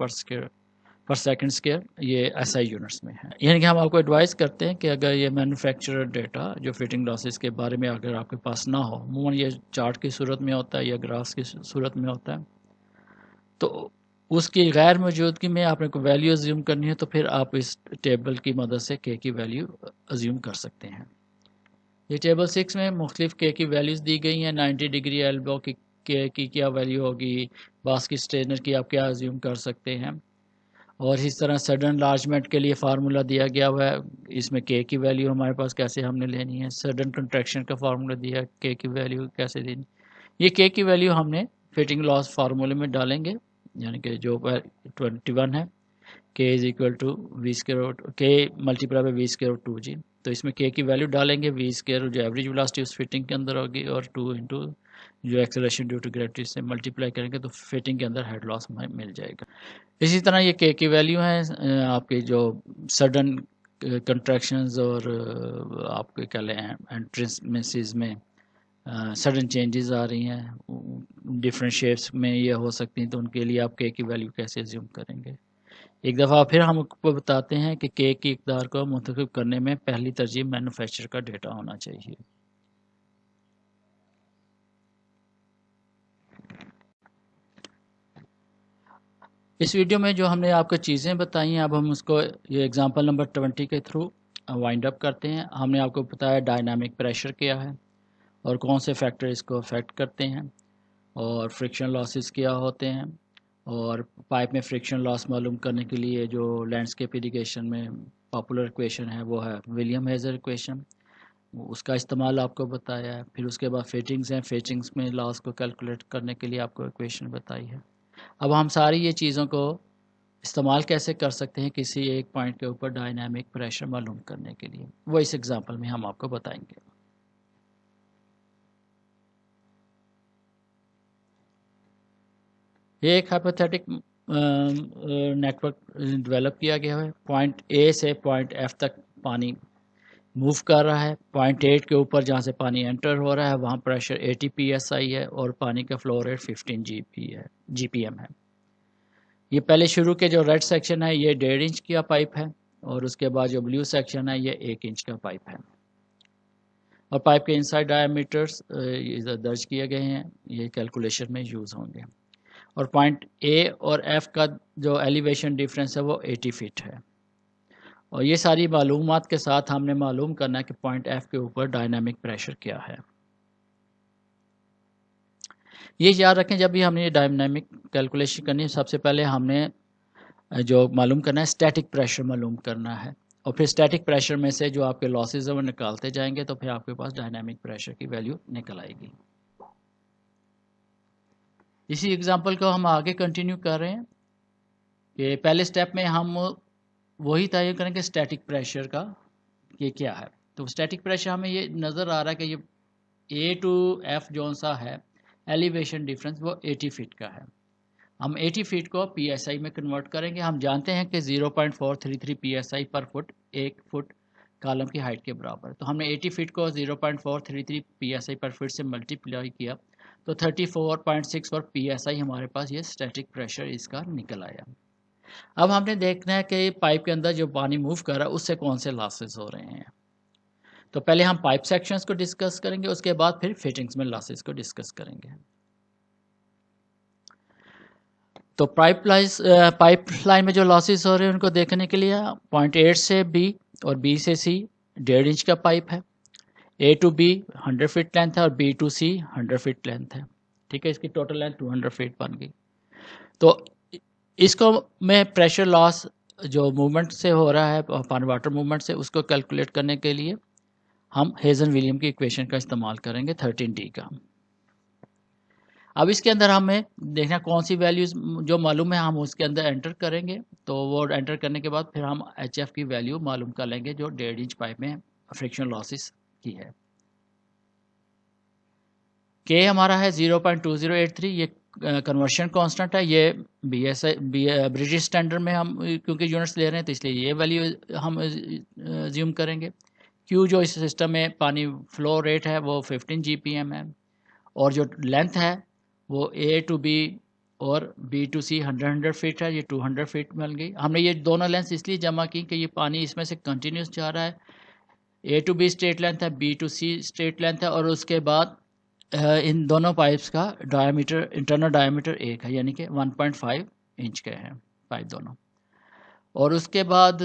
पर सेकंड स्क्वायर ये SI यूनिट्स में है। यानी कि हम आपको एडवाइस करते हैं कि अगर ये मैन्युफैक्चरर डेटा जो फिटिंग लॉसेस के बारे में अगर आपके पास ना हो, अमूमन ये चार्ट की सूरत में होता है या ग्राफ्स की सूरत में होता है, तो उसकी गैर मौजूदगी में आपने को वैल्यू अज्यूम करनी है तो फिर आप इस टेबल की मदद से के की वैल्यू अज्यूम कर सकते हैं। ये टेबल 6 में मुख्तलिफ के की वैल्यूज़ दी गई हैं। 90 डिग्री एल्बो की के की क्या वैल्यू होगी, बास्केट स्ट्रेनर की आप क्या अज्यूम कर सकते हैं, और इस तरह सडन लार्जमेंट के लिए फार्मूला दिया गया हुआ है। इसमें के की वैल्यू हमारे पास कैसे हमने लेनी है, सडन कंट्रैक्शन का फार्मूला दिया, के की वैल्यू कैसे देनी। ये के की वैल्यू हमने फिटिंग लॉस फार्मूले में डालेंगे, यानी कि जो 21 है, K is equal to V square K multiply by V square 2g। तो इसमें के की वैल्यू डालेंगे, वी स्क्वायर जो एवरेज वेलोसिटी उस फिटिंग के अंदर होगी, और 2 इंटू जो एक्सेलरेशन ड्यू टू ग्रेविटी से मल्टीप्लाई करेंगे तो फिटिंग के अंदर हेड लॉस हमें मिल जाएगा। इसी तरह ये के की वैल्यू है आपके जो सडन कंट्रैक्शंस और आपके क्या लें एंट्रेंस में सडन चेंजेस आ रही हैं डिफरेंट शेप्स में ये हो सकती हैं, तो उनके लिए आप के की वैल्यू कैसे अज्यूम करेंगे। एक दफ़ा फिर हम आपको बताते हैं कि के की इक़दार को मुंतखब करने में पहली तरजीह मैन्युफैक्चरर का डेटा होना चाहिए। इस वीडियो में जो हमने आपको चीज़ें बताई हैं, अब हम उसको ये एग्जांपल नंबर 20 के थ्रू वाइंड अप करते हैं। हमने आपको बताया डायनामिक प्रेशर क्या है और कौन से फैक्टर इसको अफेक्ट करते हैं, और फ्रिक्शन लॉसेस क्या होते हैं, और पाइप में फ्रिक्शन लॉस मालूम करने के लिए जो लैंडस्केप इरिगेशन में पॉपुलर इक्वेशन है वो है विलियम हेज़र इक्वेशन, उसका इस्तेमाल आपको बताया है। फिर उसके बाद फिटिंग्स हैं, फिटिंग्स में लॉस को कैलकुलेट करने के लिए आपको इक्वेशन बताई है। अब हम सारी ये चीज़ों को इस्तेमाल कैसे कर सकते हैं किसी एक पॉइंट के ऊपर डायनामिक प्रेशर मालूम करने के लिए, वो इस एग्जांपल में हम आपको बताएंगे। ये एक हाइपोथेटिक नेटवर्क डेवलप किया गया है। पॉइंट ए से पॉइंट एफ तक पानी मूव कर रहा है। पॉइंट 8 के ऊपर जहाँ से पानी एंटर हो रहा है वहाँ प्रेशर 80 psi है और पानी का फ्लो रेट 15 GPM है। ये पहले शुरू के जो रेड सेक्शन है ये 1.5 इंच का पाइप है, और उसके बाद जो ब्लू सेक्शन है ये 1 इंच का पाइप है, और पाइप के इनसाइड डायमीटर्स इधर दर्ज किए गए हैं, ये कैलकुलेशन में यूज़ होंगे। और पॉइंट ए और एफ का जो एलिवेशन डिफरेंस है वो 80 फीट है। और ये सारी मालूमात के साथ हमने मालूम करना है कि पॉइंट एफ के ऊपर डायनामिक प्रेशर क्या है। ये याद रखें, जब भी हमने ये डायनामिक कैलकुलेशन करनी है सबसे पहले हमने जो मालूम करना है स्टैटिक प्रेशर मालूम करना है, और फिर स्टैटिक प्रेशर में से जो आपके लॉसेज हैं वो निकालते जाएंगे तो फिर आपके पास डायनामिक प्रेशर की वैल्यू निकल आएगी। इसी एग्जांपल को हम आगे कंटिन्यू कर रहे हैं कि पहले स्टेप में हम वही तय करेंगे स्टैटिक प्रेशर का ये क्या है। तो स्टैटिक प्रेशर हमें ये नज़र आ रहा है कि ये ए टू एफ जो सा है एलिवेशन डिफरेंस वो 80 फीट का है। हम 80 फीट को PSI में कन्वर्ट करेंगे। हम जानते हैं कि 0.433 PSI पर फुट 1 फुट कॉलम की हाइट के बराबर। तो हमने 80 फीट को 0.433 PSI पर फुट से मल्टीप्लाई किया तो 34.64 PSI हमारे पास ये स्टैटिक प्रेशर इसका निकल आया। अब हमने देखना है कि पाइप के अंदर जो पानी मूव कर रहा है उससे कौन से लॉसेस हो रहे हैं। तो पहले हम पाइप सेक्शंस को डिस्कस करेंगे, उसके बाद फिर फिटिंग्स में लॉसेस को डिस्कस करेंगे। तो पाइपलाइन में जो लॉसेस हो रहे हैं उनको देखने के लिए पॉइंट 8 से B और B से C 1.5 इंच का पाइप है। A to B 100 feet length है और B to C 100 feet length है। ठीक है, इसकी टोटल लेंथ 200 फीट बन गई। तो इसको में प्रेशर लॉस जो मूवमेंट से हो रहा है पानी वाटर मूवमेंट से, उसको कैलकुलेट करने के लिए हम हेजन विलियम की इक्वेशन का इस्तेमाल करेंगे 13D का। अब इसके अंदर हमें देखना कौन सी वैल्यूज़ जो मालूम है हम उसके अंदर एंटर करेंगे। तो वो एंटर करने के बाद फिर हम HF की वैल्यू मालूम कर लेंगे जो 1.5 इंच पाइप में फ्रिक्शन लॉसेस की है। K हमारा है 0.2083, ये कन्वर्शन कांस्टेंट है। ये ब्रिटिश स्टैंडर्ड में हम क्योंकि यूनिट्स ले रहे हैं तो इसलिए ये वैल्यू हम ज्यूम करेंगे। Q जो इस सिस्टम में पानी फ्लो रेट है वो 15 GPM है, और जो लेंथ है वो A टू B और B टू C 100 फीट है, ये 200 फीट मिल गई। हमने ये दोनों लेंथ इसलिए जमा की कि ये पानी इसमें से कंटिन्यूस जा रहा है। A to B straight length है, B to C straight length है, और उसके बाद इन दोनों पाइप्स का डायमीटर इंटरनल डायमीटर 1 है, यानी कि 1.5 इंच के हैं पाइप दोनों। और उसके बाद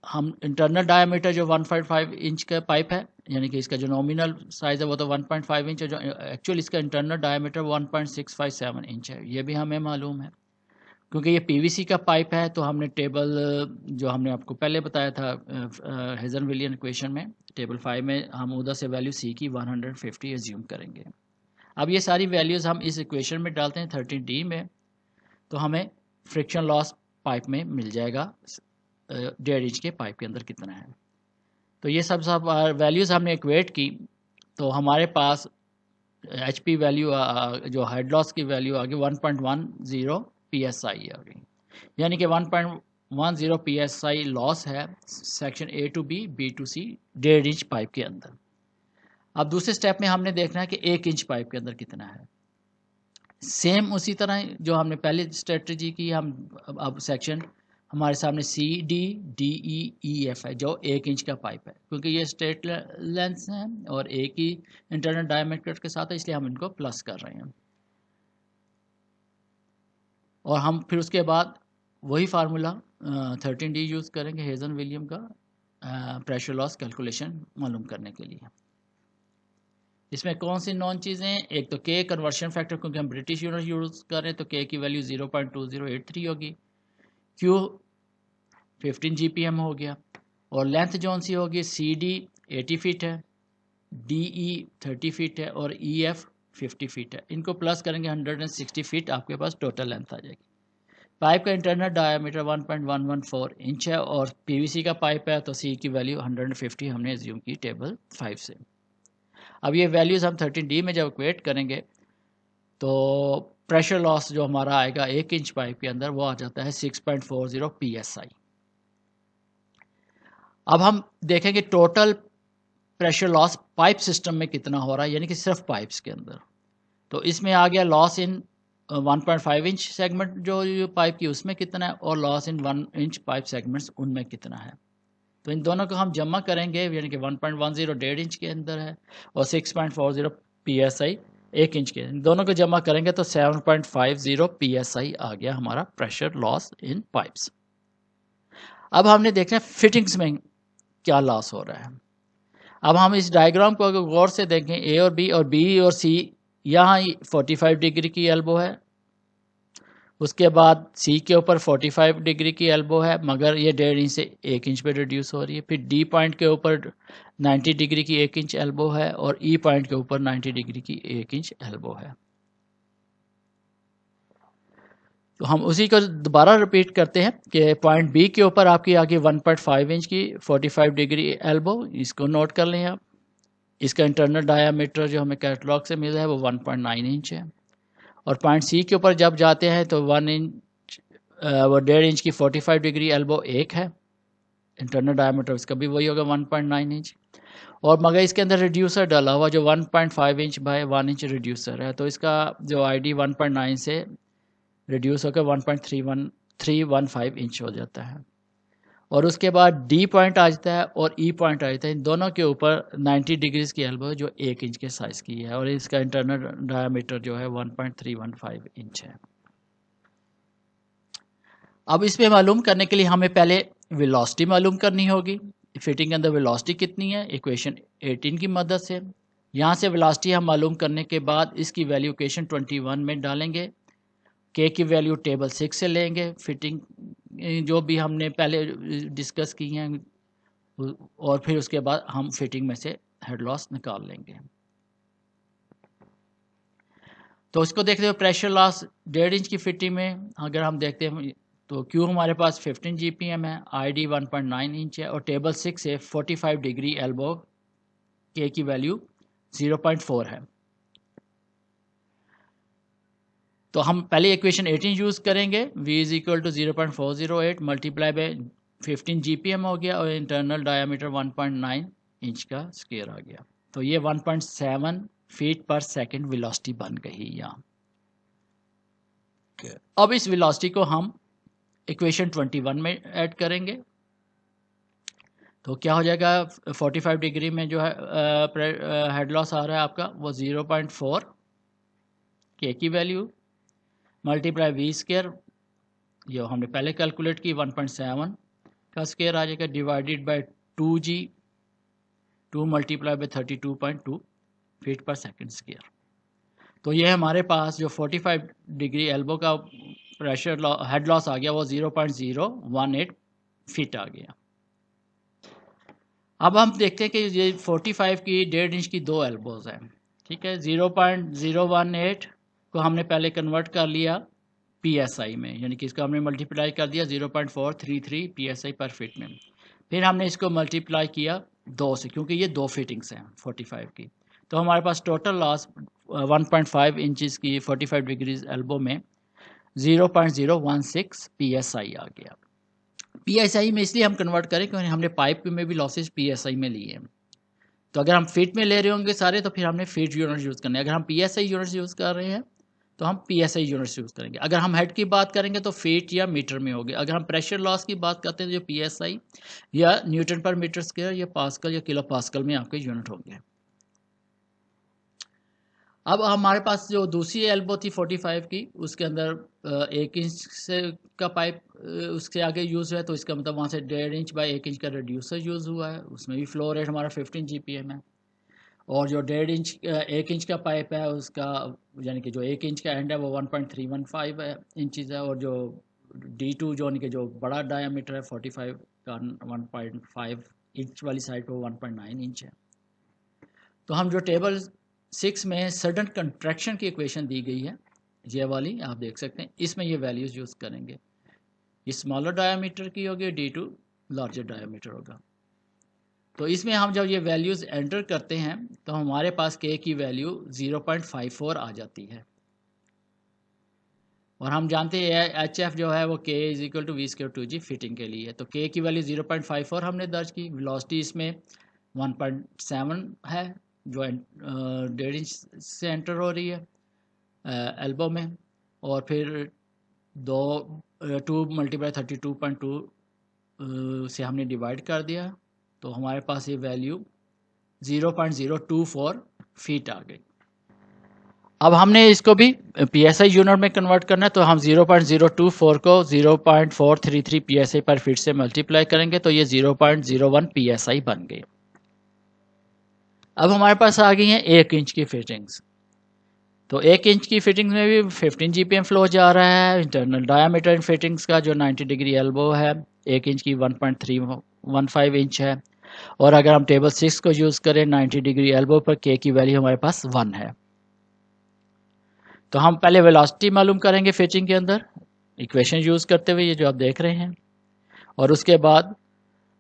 हम इंटरनल डायमीटर जो 1.5 इंच का पाइप है, यानी कि इसका जो नॉमिनल साइज़ है वो तो 1.5 इंच है, जो एक्चुअल इसका इंटरनल डायमीटर 1.657 इंच है, ये भी हमें मालूम है। क्योंकि ये पीवीसी का पाइप है तो हमने टेबल जो हमने आपको पहले बताया था हेज़न-विलियन इक्वेशन में, टेबल 5 में हम उधर से वैल्यू सी की 150 एज्यूम करेंगे। अब ये सारी वैल्यूज़ हम इस इक्वेशन में डालते हैं 13D में, तो हमें फ्रिक्शन लॉस पाइप में मिल जाएगा 1.5 इंच के पाइप के अंदर कितना है। तो ये सब वैल्यूज़ हमने इक्वेट की, तो हमारे पास HP वैल्यू जो हेड लॉस की वैल्यू आ गई 1.10 PSI आ गई, यानी कि 1.10 PSI लॉस है section A to B, B to C 1.5 inch pipe के अंदर। अब दूसरे स्टेप में हमने देखना है कि 1 इंच पाइप के अंदर कितना है। सेम उसी तरह जो हमने पहले स्ट्रेटजी की, हम अब सेक्शन हमारे सामने CDDEEF है जो 1 इंच का पाइप है, क्योंकि ये स्ट्रेट लेंथ है और एक ही इंटरनल डायमीटर के साथ है, इसलिए हम इनको प्लस कर रहे हैं। और हम फिर उसके बाद वही फार्मूला 13D यूज़ करेंगे हेज़न-विलियन का प्रेशर लॉस कैलकुलेशन मालूम करने के लिए। इसमें कौन सी नॉन चीज़ें हैं, एक तो K कन्वर्शन फैक्टर, क्योंकि हम ब्रिटिश यूनिट यूज़ कर रहे हैं तो K की वैल्यू 0.2083 होगी, Q 15 GPM हो गया, और लेंथ जौन सी होगी CD 80 फीट है, DE 30 फीट है और EF 50 फीट है। इनको प्लस करेंगे 160 फीट, आपके पास टोटल लेंथ आ जाएगी। पाइप का इंटरनल डायमीटर 1.114 इंच है और PVC का पाइप है, तो C की वैल्यू 150 हमने एज्यूम की टेबल 5 से। अब ये वैल्यूज़ हम 13D में जब इक्वेट करेंगे तो प्रेशर लॉस जो हमारा आएगा 1 इंच पाइप के अंदर वो आ जाता है 6.40 PSI। अब हम देखेंगे total pressure loss pipe system में कितना हो रहा है, यानी कि सिर्फ पाइप्स के अंदर। तो इसमें आ गया लॉस इन 1.5 इंच सेगमेंट जो पाइप की उसमें कितना है, और loss in 1 inch pipe segments उनमें कितना है। तो इन दोनों को हम जमा करेंगे, यानी कि 1.10 1.5 इंच के अंदर है और 6.40 PSI 1 इंच के, इन दोनों को जमा करेंगे तो 7.50 PSI आ गया हमारा प्रेशर लॉस इन पाइप्स। अब हमने देखना है फिटिंग्स में क्या लॉस हो रहा है। अब हम इस डायग्राम को अगर गौर से देखें, A और B और B और C यहाँ 45 डिग्री की एल्बो है, उसके बाद C के ऊपर 45 डिग्री की एल्बो है, मगर ये 1.5 इंच से 1 इंच पे रिड्यूस हो रही है। फिर D पॉइंट के ऊपर 90 डिग्री की 1 इंच एल्बो है और E पॉइंट के ऊपर 90 डिग्री की 1 इंच एल्बो है। तो हम उसी को दोबारा रिपीट करते हैं कि पॉइंट B के ऊपर आपकी आगे 1.5 इंच की 45 डिग्री एल्बो, इसको नोट कर लें आप। इसका इंटरनल डायामीटर जो हमें कैटलॉग से मिला है वो 1.9 इंच है। और पॉइंट C के ऊपर जब जाते हैं तो 1 इंच वो 1.5 इंच की 45 डिग्री एल्बो 1 है, इंटरनल डायमीटर इसका भी वही होगा 1.9 इंच। और मगर इसके अंदर रिड्यूसर डाला हुआ जो 1.5 इंच बाय 1 इंच रिड्यूसर है, तो इसका जो ID 1.9 से रिड्यूस होकर 1.315 इंच हो जाता है। और उसके बाद D पॉइंट आ जाता है और E पॉइंट आ जाता है, इन दोनों के ऊपर 90 डिग्रीज की एल्बो जो 1 इंच के साइज़ की है और इसका इंटरनल डायमीटर जो है 1.315 इंच है। अब इसमें मालूम करने के लिए हमें पहले वेलोसिटी मालूम करनी होगी, फिटिंग के अंदर वेलोसिटी कितनी है, इक्वेशन 18 की मदद से। यहाँ से वेलोसिटी हम मालूम करने के बाद इसकी वैल्यू इक्वेशन 21 में डालेंगे, K की वैल्यू टेबल 6 से लेंगे, फिटिंग जो भी हमने पहले डिस्कस की हैं, और फिर उसके बाद हम फिटिंग में से हेड लॉस निकाल लेंगे। तो इसको देखते हुए प्रेशर लॉस 1.5 इंच की फिटिंग में अगर हम देखते हैं तो Q हमारे पास 15 GPM है, ID 1.9 इंच है और टेबल 6 से 45 डिग्री एल्बो K की वैल्यू 0.4 है। तो हम पहले इक्वेशन 18 यूज़ करेंगे, V is equal to 0.408 multiply by 15 GPM हो गया और इंटरनल डायमीटर 1.9 इंच का स्क्वायर आ गया। तो ये 1.7 फीट पर सेकंड वेलोसिटी बन गई यहाँ। अब इस वेलोसिटी को हम इक्वेशन 21 में ऐड करेंगे, तो क्या हो जाएगा, 45 डिग्री में जो है हेड लॉस आ रहा है आपका वो 0.4 K की वैल्यू मल्टीप्लाई वी स्केयर, जो हमने पहले कैलकुलेट की 1.7 का स्केयर आ जाएगा, divided by 2g, 2 multiply by 32.2 feet per second square. तो ये हमारे पास जो 45 डिग्री एल्बो का प्रेशर हेड लॉस आ गया वो 0.018 फीट आ गया। अब हम देखते हैं कि ये 45 की 1.5 इंच की दो एल्बोज हैं, ठीक है। 0.018 को हमने पहले कन्वर्ट कर लिया PSI में, यानी कि इसको हमने मल्टीप्लाई कर दिया 0.433 PSI पर फिट में। फिर हमने इसको मल्टीप्लाई किया 2 से, क्योंकि ये 2 फिटिंग्स हैं 45 की। तो हमारे पास टोटल लॉस 1.5 इंचज़ की 45 डिग्रीज एल्बो में 0.016 PSI आ गया। PSI में इसलिए हम कन्वर्ट करें क्योंकि हमने पाइप में भी लॉसेस PSI में लिए हैं। तो अगर हम फीट में ले रहे होंगे सारे तो फिर हमने फीट यूनिट यूज़ करने हैं। अगर हम PSI यूनिट्स यूज़ कर रहे हैं तो हम PSI यूनिट्स यूज़ करेंगे। अगर हम हेड की बात करेंगे तो फीट या मीटर में होगी। अगर हम प्रेशर लॉस की बात करते हैं तो जो PSI या न्यूटन पर मीटर स्क्वायर या पास्कल या किलो पास्कल में आपके यूनिट होंगे। अब हमारे पास जो दूसरी एल्बो थी 45 की, उसके अंदर 1 इंच से का पाइप उसके आगे यूज़ हुआ है, तो इसका मतलब वहाँ से 1.5 इंच बाय 1 इंच का रिड्यूसर यूज़ हुआ है। उसमें भी फ्लो रेट हमारा 15 GPM है। और जो 1.5 इंच 1 इंच का पाइप है उसका, यानी कि जो 1 इंच का एंड है वो 1.315 इंचज़ है, और जो D2 जो यानी कि जो बड़ा डायामीटर है 45 का 1.5 इंच वाली साइड पर 1.9 इंच है। तो हम जो टेबल 6 में सडन कंट्रैक्शन की इक्वेशन दी गई है, ये वाली आप देख सकते हैं, इसमें ये वैल्यूज़ यूज़ करेंगे। ये स्मॉलर डायामीटर की होगी, D2 लार्जर डायामीटर होगा। तो इसमें हम जब ये वैल्यूज़ एंटर करते हैं तो हमारे पास K की वैल्यू 0.54 आ जाती है। और हम जानते हैं HF जो है वो K = V²2G फिटिंग के लिए है। तो K की वैल्यू 0.54 हमने दर्ज की। वेलोसिटी इसमें 1.7 है जो 1.5 इंच से एंटर हो रही है एल्बो में, और फिर 2 मल्टीप्लाई 32.2 से हमने डिवाइड कर दिया, तो हमारे पास ये वैल्यू 0.024 फीट आ गई। अब हमने इसको भी PSI यूनिट में कन्वर्ट करना है, तो हम 0.024 को 0.433 PSI पर फीट से मल्टीप्लाई करेंगे, तो ये 0.01 PSI बन गई। अब हमारे पास आ गई हैं 1 इंच की फिटिंग्स। तो 1 इंच की फिटिंग्स में भी 15 GPM फ्लो जा रहा है। इंटरनल डायामीटर फिटिंग्स का जो 90 डिग्री एल्बो है 1 इंच की 1.315 इंच है। और अगर हम टेबल 6 को यूज़ करें 90 डिग्री एल्बो पर K की वैल्यू हमारे पास 1 है। तो हम पहले वेलोसिटी मालूम करेंगे फिटिंग के अंदर इक्वेशन यूज़ करते हुए, ये जो आप देख रहे हैं, और उसके बाद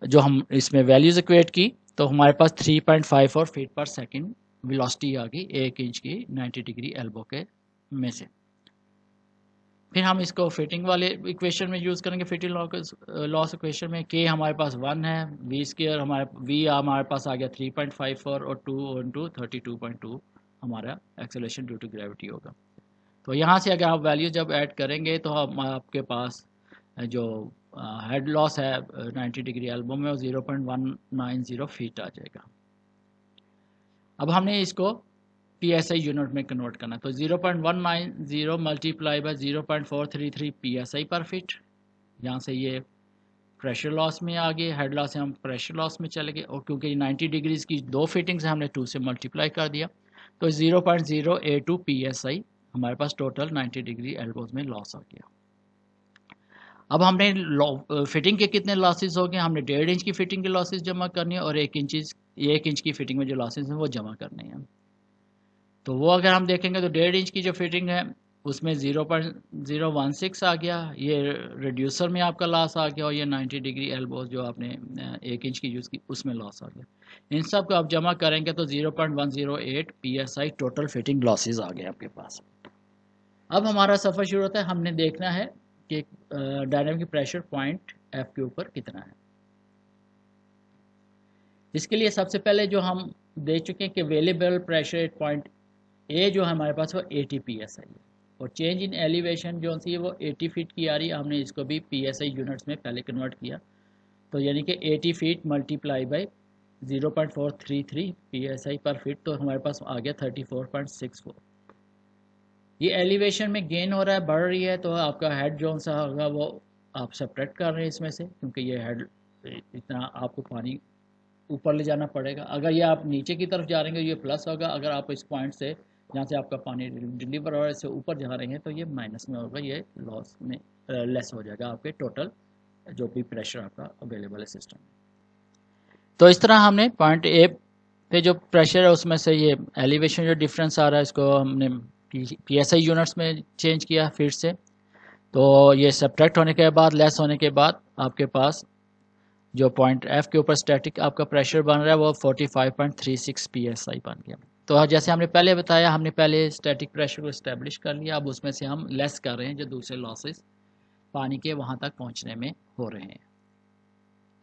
जो हम इसमें वैल्यूज़ इक्वेट की तो हमारे पास 3.54 फीट पर सेकंड वेलोसिटी आ गई 1 इंच की 90 डिग्री एल्बो के में से। फिर हम इसको फिटिंग वाले इक्वेशन में यूज़ करेंगे। फिटिंग लॉस इक्वेशन में K हमारे पास 1 है, V हमारे पास आ गया 3.54 और 2 इंटू 32.2 हमारा एक्सेलरेशन ड्यू टू ग्रेविटी होगा। तो यहाँ से अगर आप वैल्यू जब ऐड करेंगे तो हम आपके पास जो हेड लॉस है 90 डिग्री एल्बो में वो 0.190 फीट आ जाएगा। अब हमने इसको PSI यूनिट में कन्वर्ट करना, तो 0.190 मल्टीप्लाई बाय 0.433 PSI पर फीट। यहाँ से ये प्रेशर लॉस में आ गए, हेड लॉस से हम प्रेशर लॉस में चले गए, और क्योंकि 90 डिग्रीज़ की 2 फिटिंग्स हमने 2 से मल्टीप्लाई कर दिया, तो 0.082 PSI हमारे पास टोटल 90 डिग्री एल्बोज में लॉस आ गया। अब हमने फिटिंग के कितने लॉसेस हो गए, हमने 1.5 इंच की फिटिंग के लॉसेस जमा करने हैं और 1 इंच की फिटिंग में जो लॉसेस हैं वो जमा करने हैं। तो वो अगर हम देखेंगे तो 1.5 इंच की जो फिटिंग है उसमें 0.016 आ गया, ये रिड्यूसर में आपका लॉस आ गया, और ये 90 डिग्री एल्बोज जो आपने 1 इंच की यूज़ की उसमें लॉस आ गया। इन सब को आप जमा करेंगे तो 0.108 PSI टोटल फिटिंग लॉसेस आ गए आपके पास। अब हमारा सफ़र शुरू होता है, हमने देखना है कि डायनामिक प्रेशर पॉइंट F के ऊपर कितना है। इसके लिए सबसे पहले जो हम देख चुके हैं कि अवेलेबल प्रेशर पॉइंट A जो हमारे पास वो 80 PSI है, और चेंज इन एलिवेशन जो सी है वो 80 फीट की आ रही है। हमने इसको भी PSI यूनिट्स में पहले कन्वर्ट किया, तो यानी कि 80 फीट मल्टीप्लाई बाई 0.433 PSI पर फीट, तो हमारे पास आ गया 34.64। ये एलिवेशन में गेन हो रहा है, बढ़ रही है, तो आपका हेड जो सा होगा वो आप सब्ट्रैक्ट कर रहे हैं इसमें से, क्योंकि ये हेड इतना आपको पानी ऊपर ले जाना पड़ेगा। अगर ये आप नीचे की तरफ जा रहे हैं ये प्लस होगा, अगर आप इस पॉइंट से जहाँ से आपका पानी डिलीवर हो रहा है इससे ऊपर जा रहे हैं तो ये माइनस में होगा, ये लॉस में लेस हो जाएगा आपके टोटल जो भी प्रेशर आपका अवेलेबल है सिस्टम में। तो इस तरह हमने पॉइंट ए पे जो प्रेशर है उसमें से ये एलिवेशन जो डिफरेंस आ रहा है इसको हमने PSI यूनिट्स में चेंज किया फिर से। तो ये सब्ट्रैक्ट होने के बाद, लेस होने के बाद आपके पास जो पॉइंट एफ के ऊपर स्टैटिक आपका प्रेशर बन रहा है वो 45.36 PSI बन गया। तो जैसे हमने पहले बताया, हमने पहले स्टैटिक प्रेशर को इस्टेब्लिश कर लिया, अब उसमें से हम लेस कर रहे हैं जो दूसरे लॉसेस पानी के वहाँ तक पहुँचने में हो रहे हैं।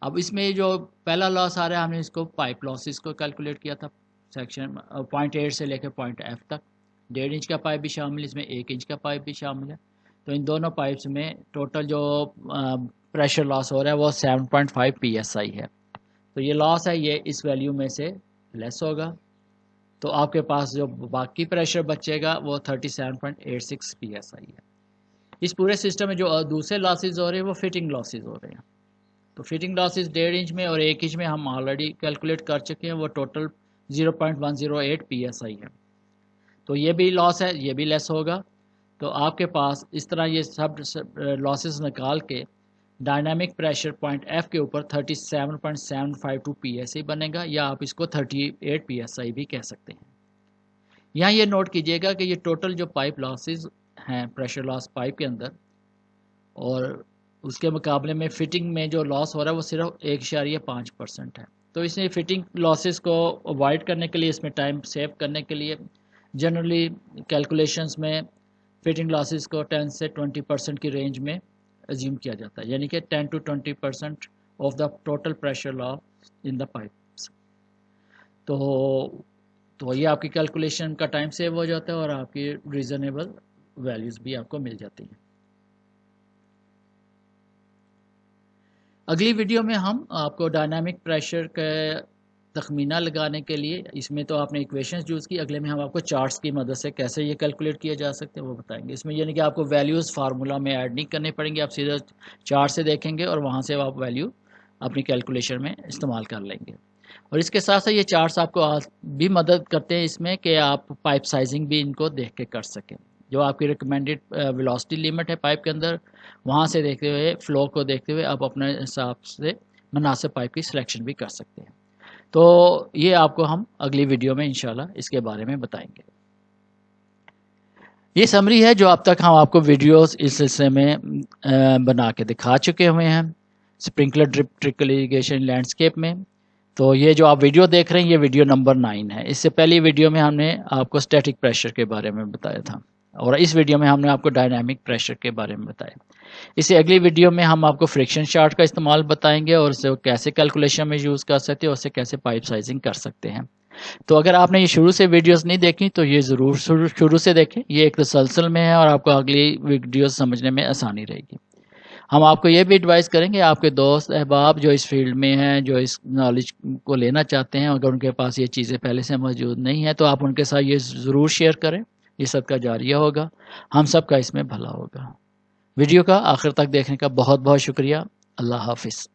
अब इसमें जो पहला लॉस आ रहा है हमने इसको पाइप लॉसेस को कैलकुलेट किया था सेक्शन पॉइंट 8 से लेकर पॉइंट एफ तक। 1.5 इंच का पाइप भी शामिल, इसमें 1 इंच का पाइप भी शामिल है। तो इन दोनों पाइप्स में टोटल जो प्रेशर लॉस हो रहा है वो 7.5 PSI है। तो ये लॉस है ये इस वैल्यू में से लेस होगा, तो आपके पास जो बाकी प्रेशर बचेगा वो 37.86 PSI है। इस पूरे सिस्टम में जो दूसरे लॉसेज हो रहे हैं वो फिटिंग लॉसेज हो रहे हैं। तो फिटिंग लॉसेज 1.5 इंच में और 1 इंच में हम ऑलरेडी कैलकुलेट कर चुके हैं, वो टोटल 0.108 PSI है। तो ये भी लॉस है, ये भी लेस होगा। तो आपके पास इस तरह ये सब लॉसेस निकाल के डायनामिक प्रेशर पॉइंट एफ के ऊपर 37.752 PSI बनेगा, या आप इसको 38 PSI भी कह सकते हैं। यहाँ ये नोट कीजिएगा कि ये टोटल जो पाइप लॉसेस हैं प्रेशर लॉस पाइप के अंदर, और उसके मुकाबले में फिटिंग में जो लॉस हो रहा है वो सिर्फ 1.5% है। तो इसमें फिटिंग लॉसेस को अवॉइड करने के लिए, इसमें टाइम सेव करने के लिए जनरली कैलकुलेशंस में फिटिंग लॉसेस को 10 से 20% की रेंज में अज्यूम किया जाता है, यानी कि 10 to 20% of the total pressure loss in the pipes. तो ये आपकी कैलकुलेशन का टाइम सेव हो जाता है और आपकी रीज़नेबल वैल्यूज़ भी आपको मिल जाती हैं। अगली वीडियो में हम आपको डायनामिक प्रेशर का तखमीना लगाने के लिए, इसमें तो आपने इक्वेशंस यूज़ की, अगले में हम आपको चार्ट्स की मदद से कैसे ये कैलकुलेट किया जा सकते हैं वो बताएंगे। इसमें यानी कि आपको वैल्यूज़ फार्मूला में ऐड नहीं करने पड़ेंगे, आप सीधा चार्ट से देखेंगे और वहाँ से आप वैल्यू अपनी कैलकुलेशन में इस्तेमाल कर लेंगे। और इसके साथ साथ ये चार्ट्स आपको भी मदद करते हैं इसमें कि आप पाइप साइजिंग भी इनको देख के कर सकें। जो आपकी रिकमेंडेड वेलोसिटी लिमिट है पाइप के अंदर, वहाँ से देखते हुए, फ्लो को देखते हुए आप अपने हिसाब से मुनासिब पाइप की सिलेक्शन भी कर सकते हैं। तो ये आपको हम अगली वीडियो में इंशाल्लाह इसके बारे में बताएंगे। ये समरी है जो अब तक हम आपको वीडियोस इस सिलसिले में बना के दिखा चुके हुए हैं, sprinkler drip trickle irrigation landscape में। तो ये जो आप वीडियो देख रहे हैं ये वीडियो नंबर 9 है। इससे पहली वीडियो में हमने आपको स्टैटिक प्रेशर के बारे में बताया था, और इस वीडियो में हमने आपको डायनामिक प्रेशर के बारे में बताया। इसी अगली वीडियो में हम आपको फ्रिक्शन चार्ट का इस्तेमाल बताएंगे और उसे कैसे कैलकुलेशन में यूज़ कर सकते हैं और उससे कैसे पाइप साइजिंग कर सकते हैं। तो अगर आपने ये शुरू से वीडियोस नहीं देखी तो ये ज़रूर शुरू से देखें, ये एक तसलसल में है और आपको अगली वीडियोस समझने में आसानी रहेगी। हम आपको ये भी एडवाइस करेंगे, आपके दोस्त अहबाब जो इस फील्ड में हैं, जो इस नॉलेज को लेना चाहते हैं, अगर उनके पास ये चीज़ें पहले से मौजूद नहीं है तो आप उनके साथ ये ज़रूर शेयर करें। ये सदका जारिया होगा, हम सब का इसमें भला होगा। वीडियो का आखिर तक देखने का बहुत बहुत शुक्रिया। अल्लाह हाफिज़।